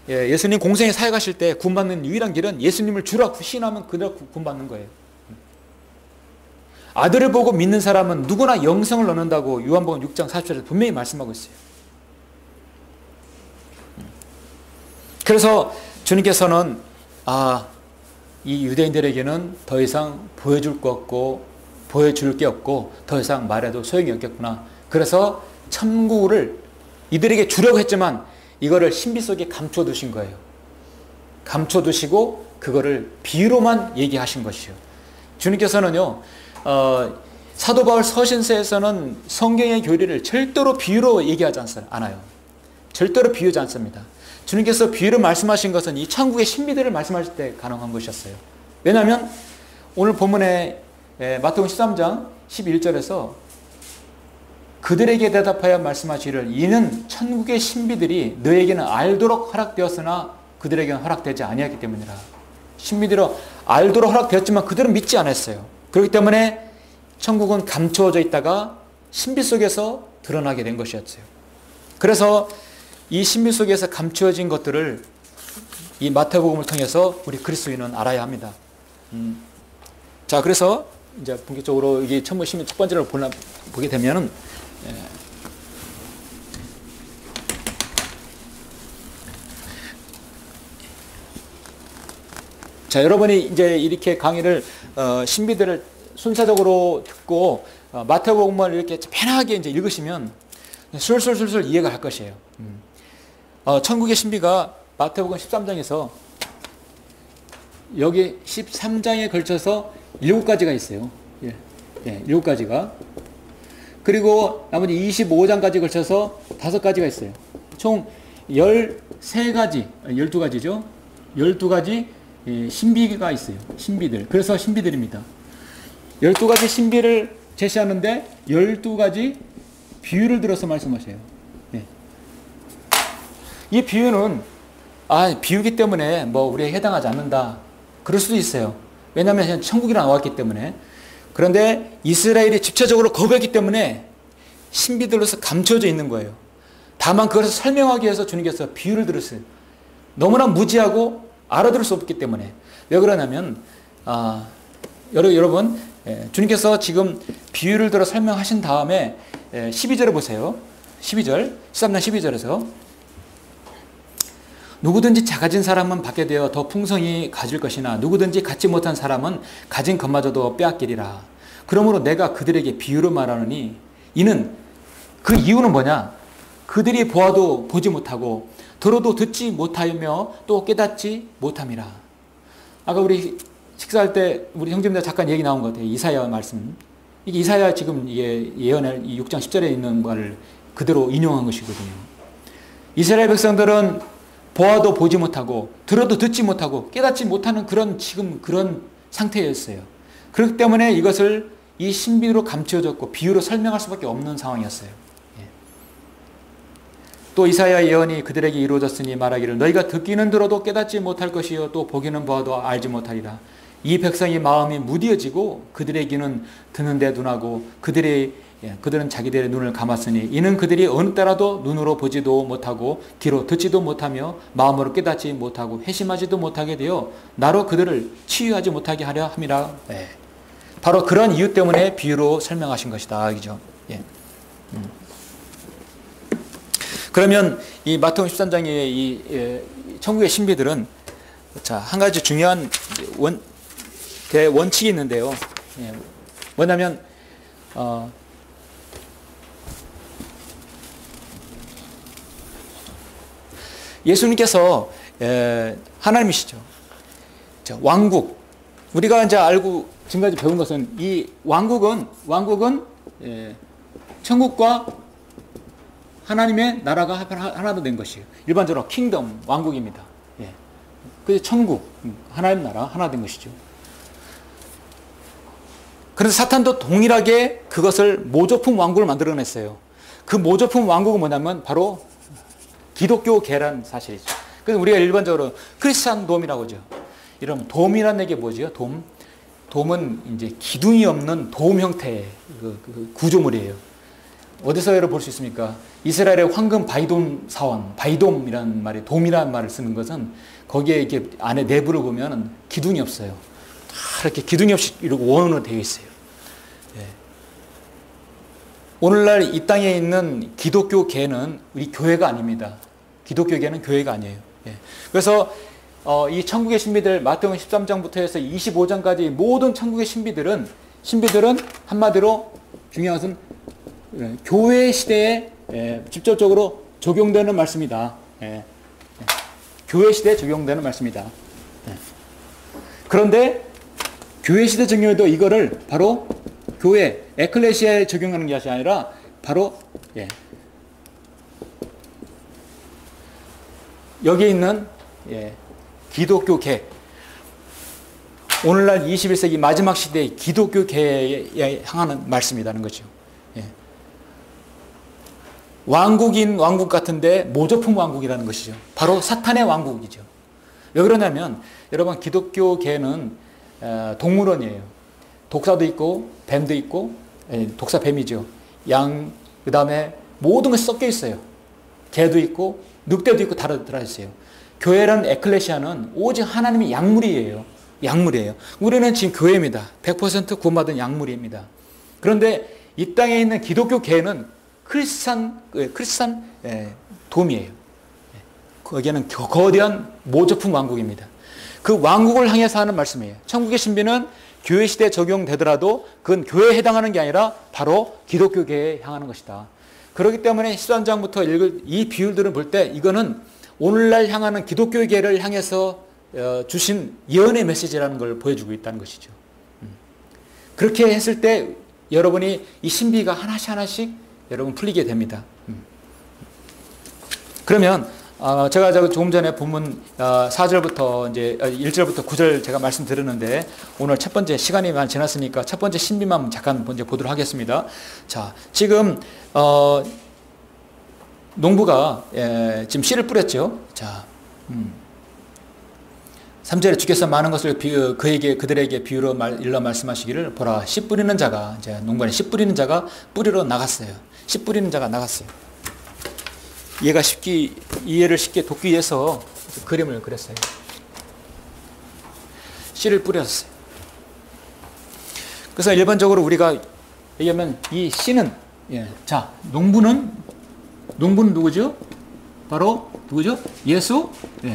[SPEAKER 1] 예수님 공생에 사역하실 때 구원받는 유일한 길은 예수님을 주라 시인하면 그대로 구원받는 거예요. 아들을 보고 믿는 사람은 누구나 영생을 얻는다고 요한복음 6장 40절에서 분명히 말씀하고 있어요. 그래서 주님께서는 이 유대인들에게는 더 이상 보여줄 거 없고 보여줄 게 없고 더 이상 말해도 소용이 없겠구나. 그래서 천국을 이들에게 주려고 했지만 이거를 신비 속에 감춰 두신 거예요. 감춰두시고 그거를 비유로만 얘기하신 것이요. 주님께서는요, 사도 바울 서신서에서는 성경의 교리를 절대로 비유로 얘기하지 않아요. 절대로 비유하지 않습니다. 주님께서 비유로 말씀하신 것은 이 천국의 신비들을 말씀하실 때 가능한 것이었어요. 왜냐하면 오늘 본문에 마태복음 13장 11절에서 그들에게 대답하여 말씀하시기를 이는 천국의 신비들이 너에게는 알도록 허락되었으나 그들에게는 허락되지 아니했기 때문이라. 신비들은 알도록 허락되었지만 그들은 믿지 않았어요. 그렇기 때문에 천국은 감추어져 있다가 신비 속에서 드러나게 된 것이었어요. 그래서 이 신비 속에서 감추어진 것들을 이 마태복음을 통해서 우리 그리스도인은 알아야 합니다. 자, 그래서 이제 본격적으로 이게 천국 신비 첫 번째를 보게 되면은 자, 여러분이 이제 이렇게 강의를 신비들을 순차적으로 듣고 마태복음을 이렇게 편하게 이제 읽으시면 술술 이해가 갈 것이에요. 천국의 신비가 마태복음 13장에서 여기 13장에 걸쳐서 7가지가 있어요. 예, 7가지가. 그리고 나머지 25장까지 걸쳐서 5가지가 있어요. 총 13가지, 12가지죠. 12가지 신비가 있어요. 신비들. 그래서 신비들입니다. 12가지 신비를 제시하는데 12가지 비유를 들어서 말씀하셔요. 네. 이 비유는 비유기 때문에 뭐 우리에 해당하지 않는다. 그럴 수도 있어요. 왜냐하면 천국이라 나왔기 때문에. 그런데 이스라엘이 집체적으로 거부했기 때문에 신비들로서 감춰져 있는 거예요. 다만 그것을 설명하기 위해서 주님께서 비유를 들었어요. 너무나 무지하고 알아들을 수 없기 때문에. 왜 그러냐면 여러분 주님께서 지금 비유를 들어 설명하신 다음에 12절을 보세요. 12절 13장 12절에서 누구든지 작아진 사람은 받게 되어 더 풍성히 가질 것이나 누구든지 갖지 못한 사람은 가진 것마저도 빼앗기리라. 그러므로 내가 그들에게 비유로 말하노니 이는 그 이유는 뭐냐? 그들이 보아도 보지 못하고 들어도 듣지 못하며 또 깨닫지 못함이라. 아까 우리 식사할 때 우리 형제님들 잠깐 얘기 나온 것 같아요. 이사야 말씀. 이게 이사야 지금 이게 예언할 6장 10절에 있는 말을 그대로 인용한 것이거든요. 이스라엘 백성들은 보아도 보지 못하고 들어도 듣지 못하고 깨닫지 못하는 지금 그런 상태였어요. 그렇기 때문에 이것을 이 신비로 감추어졌고 비유로 설명할 수밖에 없는 상황이었어요. 또 이사야 예언이 그들에게 이루어졌으니 말하기를 너희가 듣기는 들어도 깨닫지 못할 것이요 또 보기는 보아도 알지 못하리라. 이 백성의 마음이 무디어지고 그들의 귀는 듣는데 둔하고 그들은 자기들의 눈을 감았으니 이는 그들이 어느 때라도 눈으로 보지도 못하고 귀로 듣지도 못하며 마음으로 깨닫지 못하고 회심하지도 못하게 되어 나로 그들을 치유하지 못하게 하려 함이라. 바로 그런 이유 때문에 비유로 설명하신 것이다. 그죠? 그러면 이 마태복음 13장의 이 천국의 신비들은 자, 한 가지 중요한 원칙이 있는데요. 뭐냐면 예수님께서 하나님이시죠. 왕국. 우리가 이제 알고 지금까지 배운 것은 이 왕국은 천국과 하나님의 나라가 하나로 된 것이에요. 일반적으로 킹덤, 왕국입니다. 그래서 천국, 하나님 나라 하나 된 것이죠. 그래서 사탄도 동일하게 그것을 모조품 왕국을 만들어냈어요. 그 모조품 왕국은 뭐냐면 바로 기독교계란 사실이죠. 그래서 우리가 일반적으로 크리스찬 돔이라고 하죠. 이런 돔이라는 게 뭐죠? 돔은 이제 기둥이 없는 돔 형태의 그 구조물이에요. 어디서 여러분 볼 수 있습니까? 이스라엘의 황금 바이돔 사원, 바이돔이라는 말이 돔이라는 말을 쓰는 것은 거기에 이렇게 안에 내부를 보면 기둥이 없어요. 다 이렇게 기둥이 없이 이렇게 원으로 되어 있어요. 오늘날 이 땅에 있는 기독교계는 우리 교회가 아닙니다. 기독교계는 교회가 아니에요. 그래서 이 천국의 신비들 마태복음 13장부터 해서 25장까지 모든 천국의 신비들은 한마디로 중요한 것은 교회 시대에 직접적으로 적용되는 말씀이다. 교회 시대에 적용되는 말씀이다. 예. 그런데 교회 시대 적용에도 이거를 바로 교회, 에클레시아에 적용하는 것이 아니라 바로 예. 여기 있는 예. 기독교계, 오늘날 21세기 마지막 시대의 기독교계에 향하는 말씀이라는 거죠. 예. 왕국인 왕국 같은데 모조품 왕국이라는 것이죠. 바로 사탄의 왕국이죠. 왜 그러냐면 여러분 기독교계는 동물원이에요. 독사도 있고 뱀도 있고, 독사 뱀이죠. 양, 그 다음에 모든 것이 섞여 있어요. 개도 있고 늑대도 있고 다 들어있어요. 교회라는 에클레시아는 오직 하나님의 약물이에요. 약물이에요. 우리는 지금 교회입니다. 100% 구원받은 약물입니다. 그런데 이 땅에 있는 기독교계는 크리스찬 돔이에요. 거기에는 거대한 모조품 왕국입니다. 그 왕국을 향해서 하는 말씀이에요. 천국의 신비는 교회 시대에 적용되더라도 그건 교회에 해당하는 게 아니라 바로 기독교계에 향하는 것이다. 그렇기 때문에 13장부터 읽을 이 비율들을 볼 때 이거는 오늘날 향하는 기독교계를 향해서 주신 예언의 메시지라는 걸 보여주고 있다는 것이죠. 그렇게 했을 때 여러분이 이 신비가 하나씩 하나씩 여러분 풀리게 됩니다. 그러면 제가 조금 전에 본문 4절부터 이제 1절부터 9절 제가 말씀드렸는데 오늘 첫 번째 시간이 많이 지났으니까 첫 번째 신비만 잠깐 먼저 보도록 하겠습니다. 자, 지금 농부가 지금 씨를 뿌렸죠. 자, 3절에 주께서 많은 것을 그들에게 비유로 일러 말씀하시기를 보라, 씨 뿌리는 자가 이제 농부는 씨 뿌리는 자가 뿌리러 나갔어요. 씨 뿌리는 자가 나갔어요. 이해를 쉽게 돕기 위해서 그림을 그렸어요. 씨를 뿌렸어요. 그래서 일반적으로 우리가 얘기하면 이 씨는 자, 농부는 누구죠? 바로 누구죠? 예수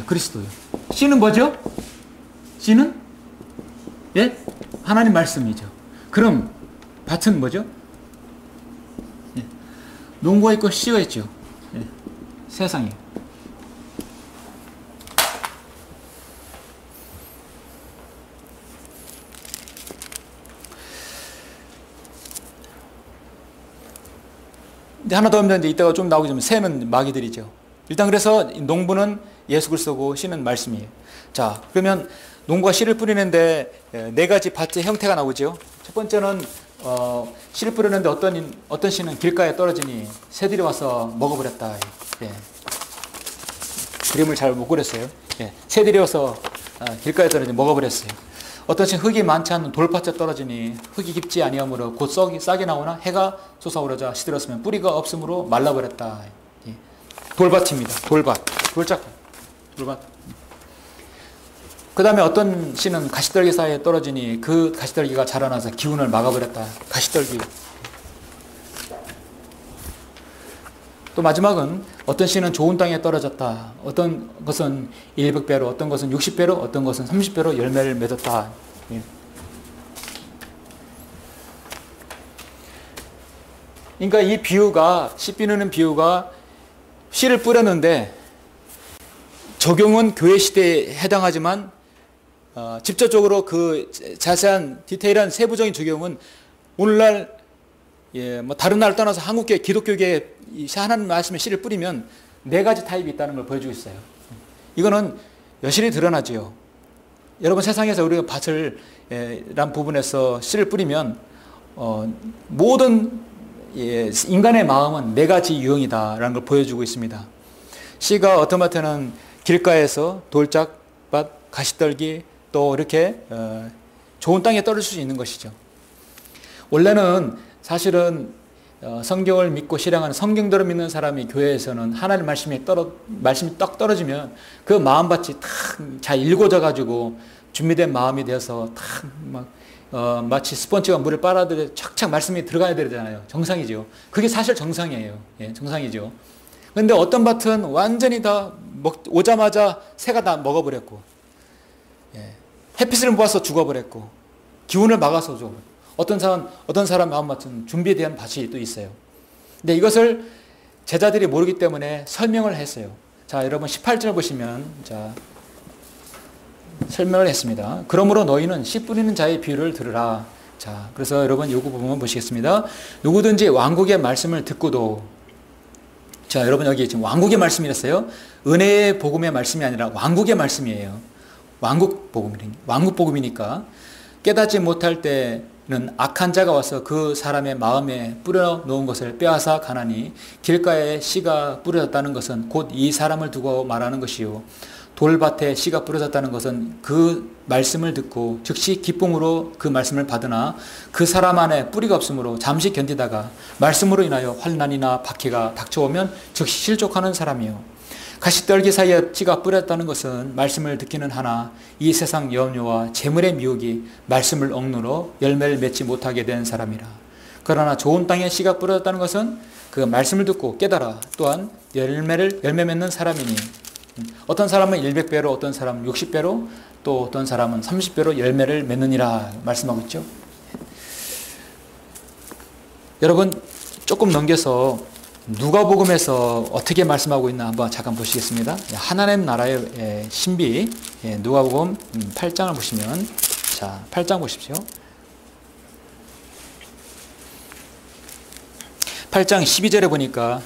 [SPEAKER 1] 그리스도요. 씨는 뭐죠? 씨는 하나님 말씀이죠. 그럼 밭은 뭐죠? 농부가 있고 씨가 있죠. 세상이에요. 이제 하나 더 하면 이제 이따가 좀 나오게 되면 새는 마귀들이죠. 일단 그래서 농부는 예수 그리스도고 씨는 말씀이에요. 자, 그러면 농부가 씨를 뿌리는데 네 가지 밭의 형태가 나오죠. 첫 번째는 씨를 뿌렸는데 어떤 씨는 길가에 떨어지니 새들이 와서 먹어버렸다. 그림을 잘 못 그렸어요. 새들이 와서 길가에 떨어지니 먹어버렸어요. 어떤 씨는 흙이 많지 않은 돌밭에 떨어지니 흙이 깊지 아니하므로 곧 싹이 나오나 해가 솟아오르자 시들었으면 뿌리가 없으므로 말라버렸다. 돌밭입니다. 돌밭. 그 다음에 어떤 씨는 가시떨기 사이에 떨어지니 그 가시떨기가 자라나서 기운을 막아버렸다. 가시떨기. 또 마지막은 어떤 씨는 좋은 땅에 떨어졌다. 어떤 것은 100배로, 어떤 것은 60배로, 어떤 것은 30배로 열매를 맺었다. 그러니까 이 비유가, 씨 뿌리는 비유가 씨를 뿌렸는데 적용은 교회 시대에 해당하지만 직접적으로 그 자세한 디테일한 세부적인 적용은 오늘날 뭐 다른 나라를 떠나서 한국계 기독교계에 하나님 말씀의 씨를 뿌리면 네 가지 타입이 있다는 걸 보여주고 있어요. 이거는 여실히 드러나지요. 여러분 세상에서 우리가 밭을 란 부분에서 씨를 뿌리면 모든 인간의 마음은 네 가지 유형이다라는 걸 보여주고 있습니다. 씨가 어떤 밭에는 길가에서 돌짝밭, 가시떨기 또 이렇게 좋은 땅에 떨어질 수 있는 것이죠. 원래는 사실은 성경을 믿고 실행하는 성경대로 믿는 사람이 교회에서는 하나님 말씀이 딱 떨어지면 그 마음밭이 탁 잘 일궈져 가지고 준비된 마음이 되어서 탁 마치 스펀지가 물을 빨아들여 착착 말씀이 들어가야 되잖아요. 정상이죠. 그게 사실 정상이에요. 정상이죠. 그런데 어떤 밭은 완전히 다 오자마자 새가 다 먹어버렸고 햇빛을 모아서 죽어버렸고 기운을 막아서 죽어버렸고 어떤 사람 마음밭은 준비에 대한 밭이 또 있어요. 근데 이것을 제자들이 모르기 때문에 설명을 했어요. 자, 여러분 18절 보시면 자, 설명을 했습니다. 그러므로 너희는 씨 뿌리는 자의 비유를 들으라. 자, 그래서 여러분 요거 부분 보시겠습니다. 누구든지 왕국의 말씀을 듣고도, 자, 여러분 여기 지금 왕국의 말씀이랬어요. 은혜의 복음의 말씀이 아니라 왕국의 말씀이에요. 왕국 복음이니까 깨닫지 못할 때는 악한 자가 와서 그 사람의 마음에 뿌려 놓은 것을 빼앗아 가나니 길가에 씨가 뿌려졌다는 것은 곧 이 사람을 두고 말하는 것이요, 돌밭에 씨가 뿌려졌다는 것은 그 말씀을 듣고 즉시 기쁨으로 그 말씀을 받으나 그 사람 안에 뿌리가 없으므로 잠시 견디다가 말씀으로 인하여 환난이나 박해가 닥쳐오면 즉시 실족하는 사람이요, 가시떨기 사이에 씨가 뿌렸다는 것은 말씀을 듣기는 하나 이 세상 염려와 재물의 미혹이 말씀을 억누러 열매를 맺지 못하게 된 사람이라. 그러나 좋은 땅에 씨가 뿌려졌다는 것은 그 말씀을 듣고 깨달아 또한 열매 맺는 사람이니, 어떤 사람은 100배로, 어떤 사람은 60배로, 또 어떤 사람은 30배로 열매를 맺느니라 말씀하고 있죠. 여러분 조금 넘겨서 누가복음에서 어떻게 말씀하고 있나 한번 잠깐 보시겠습니다. 하나님 나라의 신비, 누가복음 8장을 보시면, 자, 8장 보십시오. 8장 12절에 보니까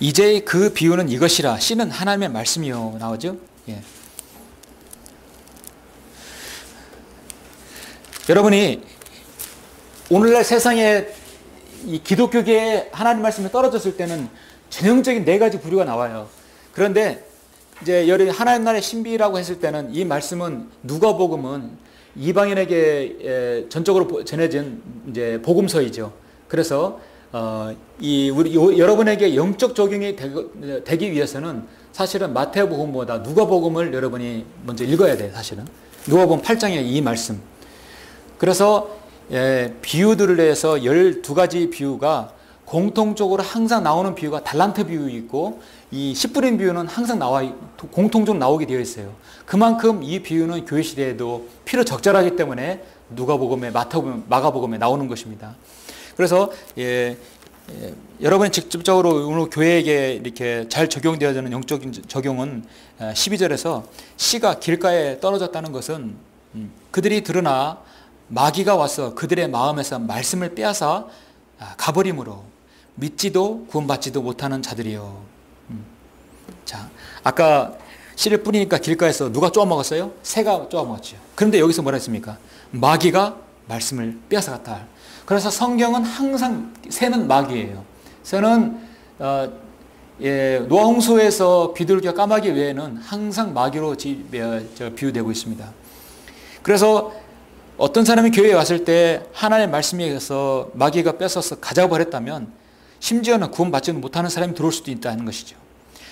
[SPEAKER 1] 이제 그 비유는 이것이라, 씨는 하나님의 말씀이요 나오죠. 예. 여러분이 오늘날 세상에 이 기독교계에 하나님 말씀이 떨어졌을 때는 전형적인 네 가지 부류가 나와요. 그런데 이제 하나님 나라의 신비라고 했을 때는 이 말씀은, 누가복음은 이방인에게 전적으로 전해진 이제 복음서이죠. 그래서 여러분에게 영적 적용이 되기 위해서는 사실은 마태복음보다 누가복음을 여러분이 먼저 읽어야 돼요. 사실은 누가복음 8장의 이 말씀. 그래서 비유들을 해서 12가지 비유가 공통적으로 항상 나오는 비유가 달란트 비유 있고, 이 씨 뿌린 비유는 항상 공통적으로 나오게 되어 있어요. 그만큼 이 비유는 교회 시대에도 필요 적절하기 때문에 누가복음에, 마가복음에 나오는 것입니다. 그래서 여러분이 직접적으로 오늘 교회에게 이렇게 잘 적용되어지는 영적인 적용은 12절에서 씨가 길가에 떨어졌다는 것은 그들이 들으나 마귀가 와서 그들의 마음에서 말씀을 빼앗아 가버림으로 믿지도 구원받지도 못하는 자들이요. 자, 아까 씨를 뿌리니까 길가에서 누가 쪼아먹었어요? 새가 쪼아먹었죠. 그런데 여기서 뭐라 했습니까? 마귀가 말씀을 빼앗아갔다. 그래서 성경은 항상 새는 마귀예요. 새는 노아홍수에서 비둘기와 까마귀 외에는 항상 마귀로 비유되고 있습니다. 그래서 어떤 사람이 교회에 왔을 때 하나님의 말씀에 의해서 마귀가 뺏어서 가져가 버렸다면 심지어는 구원받지 못하는 사람이 들어올 수도 있다는 것이죠.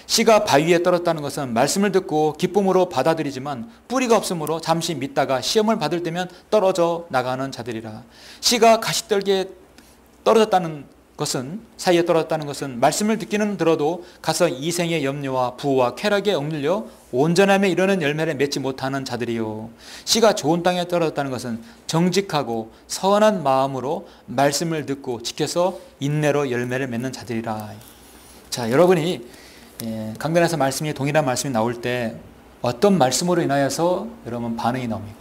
[SPEAKER 1] 씨가 바위에 떨어졌다는 것은 말씀을 듣고 기쁨으로 받아들이지만 뿌리가 없으므로 잠시 믿다가 시험을 받을 때면 떨어져 나가는 자들이라. 씨가 가시떨기에 떨어졌다는 것은, 사이에 떨어졌다는 것은 말씀을 듣기는 들어도 가서 이생의 염려와 부와 쾌락에 억눌려 온전함에 이르는 열매를 맺지 못하는 자들이요. 씨가 좋은 땅에 떨어졌다는 것은 정직하고 선한 마음으로 말씀을 듣고 지켜서 인내로 열매를 맺는 자들이라. 자, 여러분이 강단에서 말씀이 동일한 말씀이 나올 때 어떤 말씀으로 인하여서 여러분 반응이 나옵니까?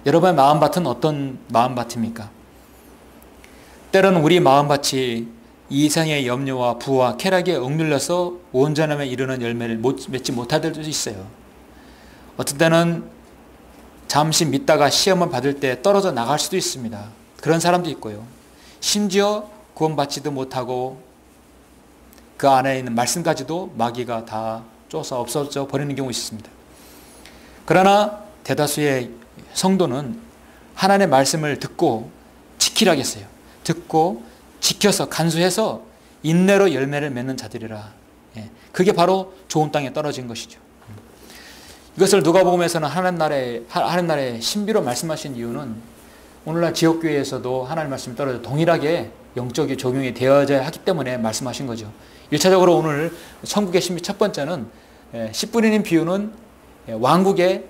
[SPEAKER 1] 여러분의 마음밭은 어떤 마음밭입니까? 때로는 우리 마음밭이 이상의 염려와 부와 쾌락에 억눌려서 온전함에 이르는 열매를 맺지 못할 때도 있어요. 어떤 때는 잠시 믿다가 시험을 받을 때 떨어져 나갈 수도 있습니다. 그런 사람도 있고요. 심지어 구원받지도 못하고 그 안에 있는 말씀까지도 마귀가 다 쫓아 없어져 버리는 경우 있습니다. 그러나 대다수의 성도는 하나님의 말씀을 듣고 지키라겠어요. 듣고 지켜서 간수해서 인내로 열매를 맺는 자들이라. 그게 바로 좋은 땅에 떨어진 것이죠. 이것을 누가복음에서는 하나님 나라의 신비로 말씀하신 이유는 오늘날 지역교회에서도 하나님 말씀이 떨어져 동일하게 영적인 적용이 되어져야 하기 때문에 말씀하신 거죠. 1차적으로 오늘 천국의 신비 첫 번째는 씨 뿌리는 비유는 왕국의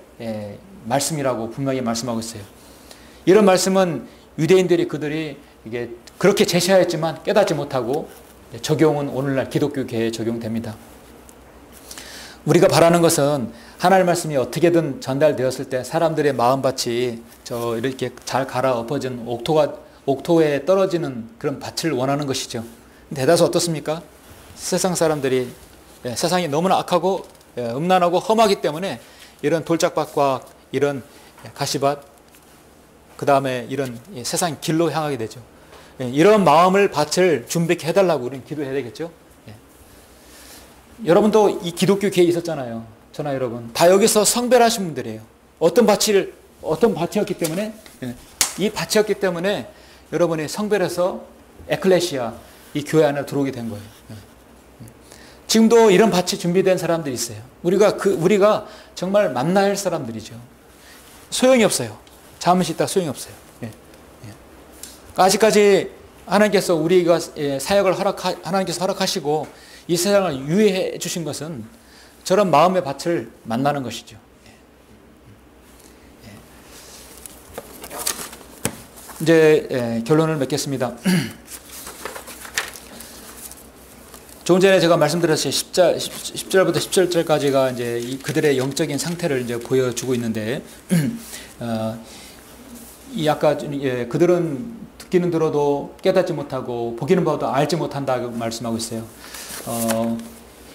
[SPEAKER 1] 말씀이라고 분명히 말씀하고 있어요. 이런 말씀은 유대인들이 그들이 이게 그렇게 제시하였지만 깨닫지 못하고 적용은 오늘날 기독교계에 적용됩니다. 우리가 바라는 것은 하나님의 말씀이 어떻게든 전달되었을 때 사람들의 마음밭이 저 이렇게 잘 갈아 엎어진 옥토에 떨어지는 그런 밭을 원하는 것이죠. 대다수 어떻습니까? 세상 사람들이 세상이 너무나 악하고 음란하고 험하기 때문에 이런 돌짝밭과 이런 가시밭, 그 다음에 이런 세상 길로 향하게 되죠. 이런 마음을 밭을 준비케 해달라고 우리는 기도해야 되겠죠. 여러분도 이 기독교 계에 있었잖아요. 저나 여러분 다 여기서 성별하신 분들이에요. 어떤 밭이었기 때문에, 이 밭이었기 때문에 여러분이 성별해서 에클레시아, 이 교회 안에 들어오게 된 거예요. 지금도 이런 밭이 준비된 사람들이 있어요. 우리가 정말 만나야 할 사람들이죠. 소용이 없어요. 잠시 있다 소용이 없어요. 아직까지 하나님께서 우리가 사역을 하나님께서 허락하시고 이 세상을 유예해 주신 것은 저런 마음의 밭을 만나는 것이죠. 이제 결론을 맺겠습니다. 조금 전에 제가 말씀드렸어요. 10절부터 17절까지가 이제 그들의 영적인 상태를 이제 보여주고 있는데, 이 아까 그들은 듣기는 들어도 깨닫지 못하고 보기는 봐도 알지 못한다고 말씀하고 있어요.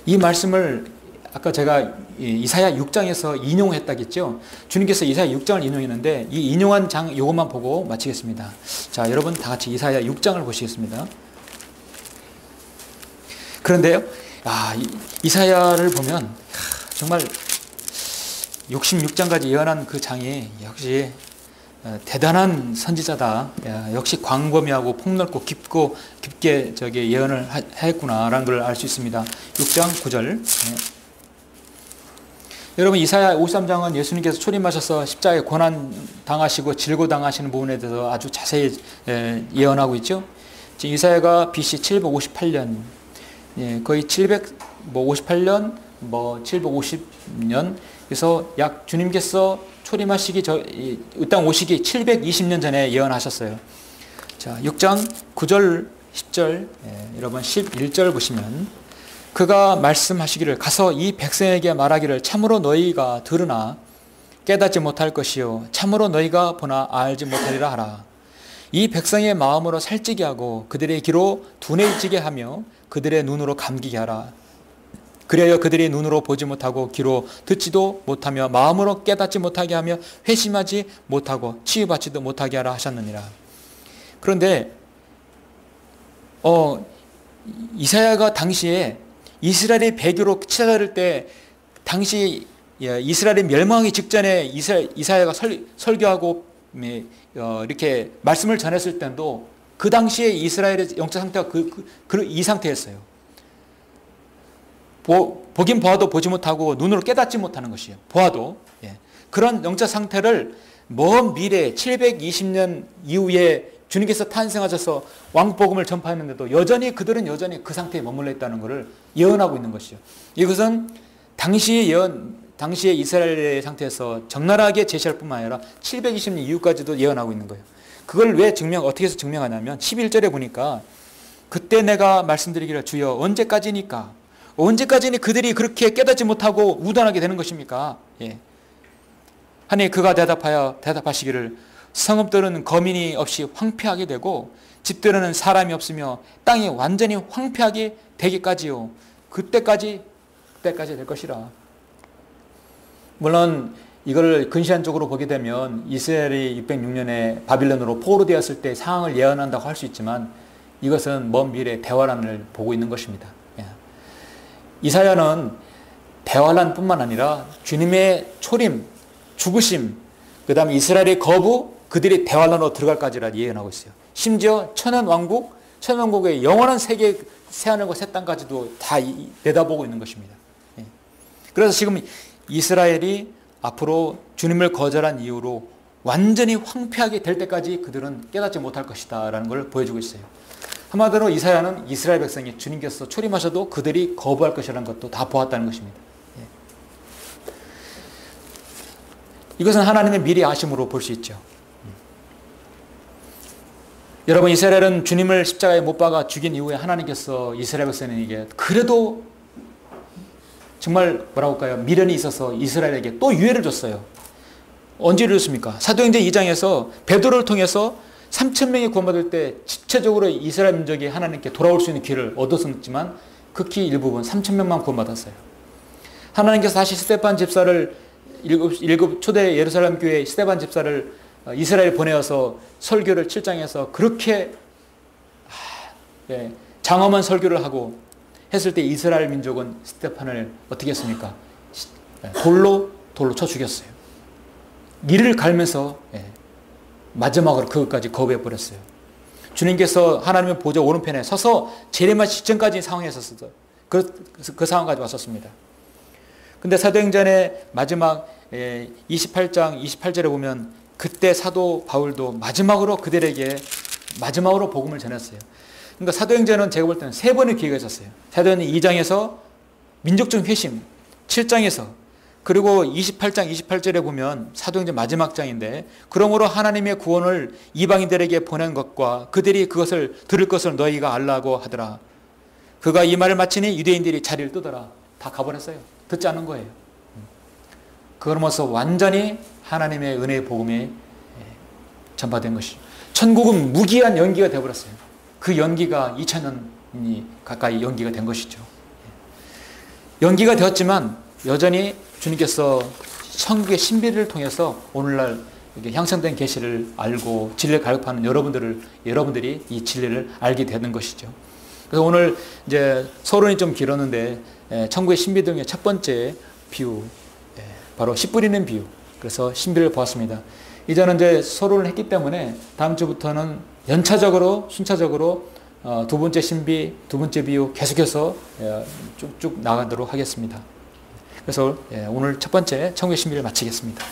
[SPEAKER 1] 이 말씀을 아까 제가 이사야 6장에서 인용했다겠죠. 주님께서 이사야 6장을 인용했는데 이 인용한 장 요것만 보고 마치겠습니다. 자, 여러분 다 같이 이사야 6장을 보시겠습니다. 그런데요, 이사야를 보면 정말 66장까지 예언한 그 장이 역시 대단한 선지자다. 역시 광범위하고 폭넓고 깊게 예언을 했구나라는 걸 알 수 있습니다. 6장 9절. 여러분 이사야 53장은 예수님께서 초림하셔서 십자가에 고난 당하시고 질고 당하시는 부분에 대해서 아주 자세히 예언하고 있죠. 지금 이사야가 BC 758년, 거의 758년, 750년, 그래서 약 주님께서 초림하시기 이 땅 오시기 720년 전에 예언하셨어요. 자, 6장 9절, 10절, 여러분 11절 보시면 그가 말씀하시기를 가서 이 백성에게 말하기를 참으로 너희가 들으나 깨닫지 못할 것이요 참으로 너희가 보나 알지 못하리라 하라. 이 백성의 마음으로 살찌게 하고 그들의 귀로 둔해지게 하며 그들의 눈으로 감기게 하라. 그래야 그들이 눈으로 보지 못하고 귀로 듣지도 못하며 마음으로 깨닫지 못하게 하며 회심하지 못하고 치유받지도 못하게 하라 하셨느니라. 그런데 이사야가 당시에 이스라엘이 배교로 찾아들 때 당시 이스라엘이 멸망하기 직전에 이사야가 설교하고 이렇게 말씀을 전했을 때도 그 당시에 이스라엘의 영적 상태가 이 상태였어요. 보긴 보아도 보지 못하고 눈으로 깨닫지 못하는 것이에요. 보아도. 그런 영적 상태를 먼 미래 720년 이후에 주님께서 탄생하셔서 왕복음을 전파했는데도 그들은 여전히 그 상태에 머물러 있다는 것을 예언하고 있는 것이죠. 이것은 당시의 이스라엘의 상태에서 적나라하게 제시할 뿐만 아니라 720년 이후까지도 예언하고 있는 거예요. 그걸 어떻게 해서 증명하냐면 11절에 보니까 그때 내가 말씀드리기를 주여 언제까지니 그들이 그렇게 깨닫지 못하고 우둔하게 되는 것입니까? 하니 그가 대답하시기를 성읍들은 거민이 없이 황폐하게 되고 집들에는 사람이 없으며 땅이 완전히 황폐하게 되기까지요. 그때까지 될 것이라. 물론 이걸 근시안적으로 보게 되면 이스라엘이 606년에 바빌론으로 포로되었을 때 상황을 예언한다고 할 수 있지만 이것은 먼 미래 대환란을 보고 있는 것입니다. 이사야는 대환란뿐만 아니라 주님의 초림, 죽으심, 그 다음에 이스라엘의 거부, 그들이 대환란으로 들어갈까지라 예언하고 있어요. 심지어 천연왕국의 영원한 세계, 새하늘과 새 땅까지도 다 내다보고 있는 것입니다. 그래서 지금 이스라엘이 앞으로 주님을 거절한 이유로 완전히 황폐하게 될 때까지 그들은 깨닫지 못할 것이다 라는 걸 보여주고 있어요. 한마디로 이사야는 이스라엘 백성이 주님께서 초림하셔도 그들이 거부할 것이라는 것도 다 보았다는 것입니다. 이것은 하나님의 미리 아심으로 볼 수 있죠. 여러분 이스라엘은 주님을 십자가에 못 박아 죽인 이후에 하나님께서 이스라엘 백성에게 그래도 정말 뭐라고 할까요? 미련이 있어서 이스라엘에게 또 유해를 줬어요. 언제 이뤘습니까? 사도행전 2장에서 베드로를 통해서 3,000명이 구원받을 때 집체적으로 이스라엘 민족이 하나님께 돌아올 수 있는 기회를 얻었지만 극히 일부분 3,000명만 구원받았어요. 하나님께서 다시 스데반 집사를 일곱 초대 예루살렘 교회 스데반 집사를 이스라엘 보내어서 설교를 7장에서 그렇게 장엄한 설교를 하고 했을 때 이스라엘 민족은 스데반을 어떻게 했습니까? 돌로 쳐 죽였어요. 이를 갈면서 마지막으로 그것까지 거부해 버렸어요. 주님께서 하나님의 보좌 오른편에 서서 재림하 직전까지 상황에 있었어요. 그 상황까지 왔었습니다. 근데 사도행전의 마지막 28장 28절에 보면 그때 사도 바울도 마지막으로 그들에게 마지막으로 복음을 전했어요. 그러니까 사도행전은 제가 볼 때는 3번의 기회가 있었어요. 사도행전 2장에서 민족적 회심, 7장에서 그리고 28장 28절에 보면 사도행전 마지막 장인데 그러므로 하나님의 구원을 이방인들에게 보낸 것과 그들이 그것을 들을 것을 너희가 알라고 하더라. 그가 이 말을 마치니 유대인들이 자리를 뜨더라. 다 가버렸어요. 듣지 않는 거예요. 그러면서 완전히 하나님의 은혜의 복음이 전파된 것이죠. 천국은 무기한 연기가 되어버렸어요. 그 연기가 2000년이 가까이 연기가 된 것이죠. 연기가 되었지만 여전히 주님께서 천국의 신비를 통해서 오늘날 이렇게 형성된 계시를 알고 진리를 갈급하는 여러분들이 이 진리를 알게 되는 것이죠. 그래서 오늘 이제 서론이 좀 길었는데 천국의 신비 중에 첫 번째 비유, 바로 씨 뿌리는 비유. 그래서 신비를 보았습니다. 이제는 이제 서론을 했기 때문에 다음 주부터는 연차적으로 순차적으로 두 번째 신비, 두 번째 비유 계속해서 쭉쭉 나가도록 하겠습니다. 그래서 오늘 첫 번째 천국의 신비를 마치겠습니다.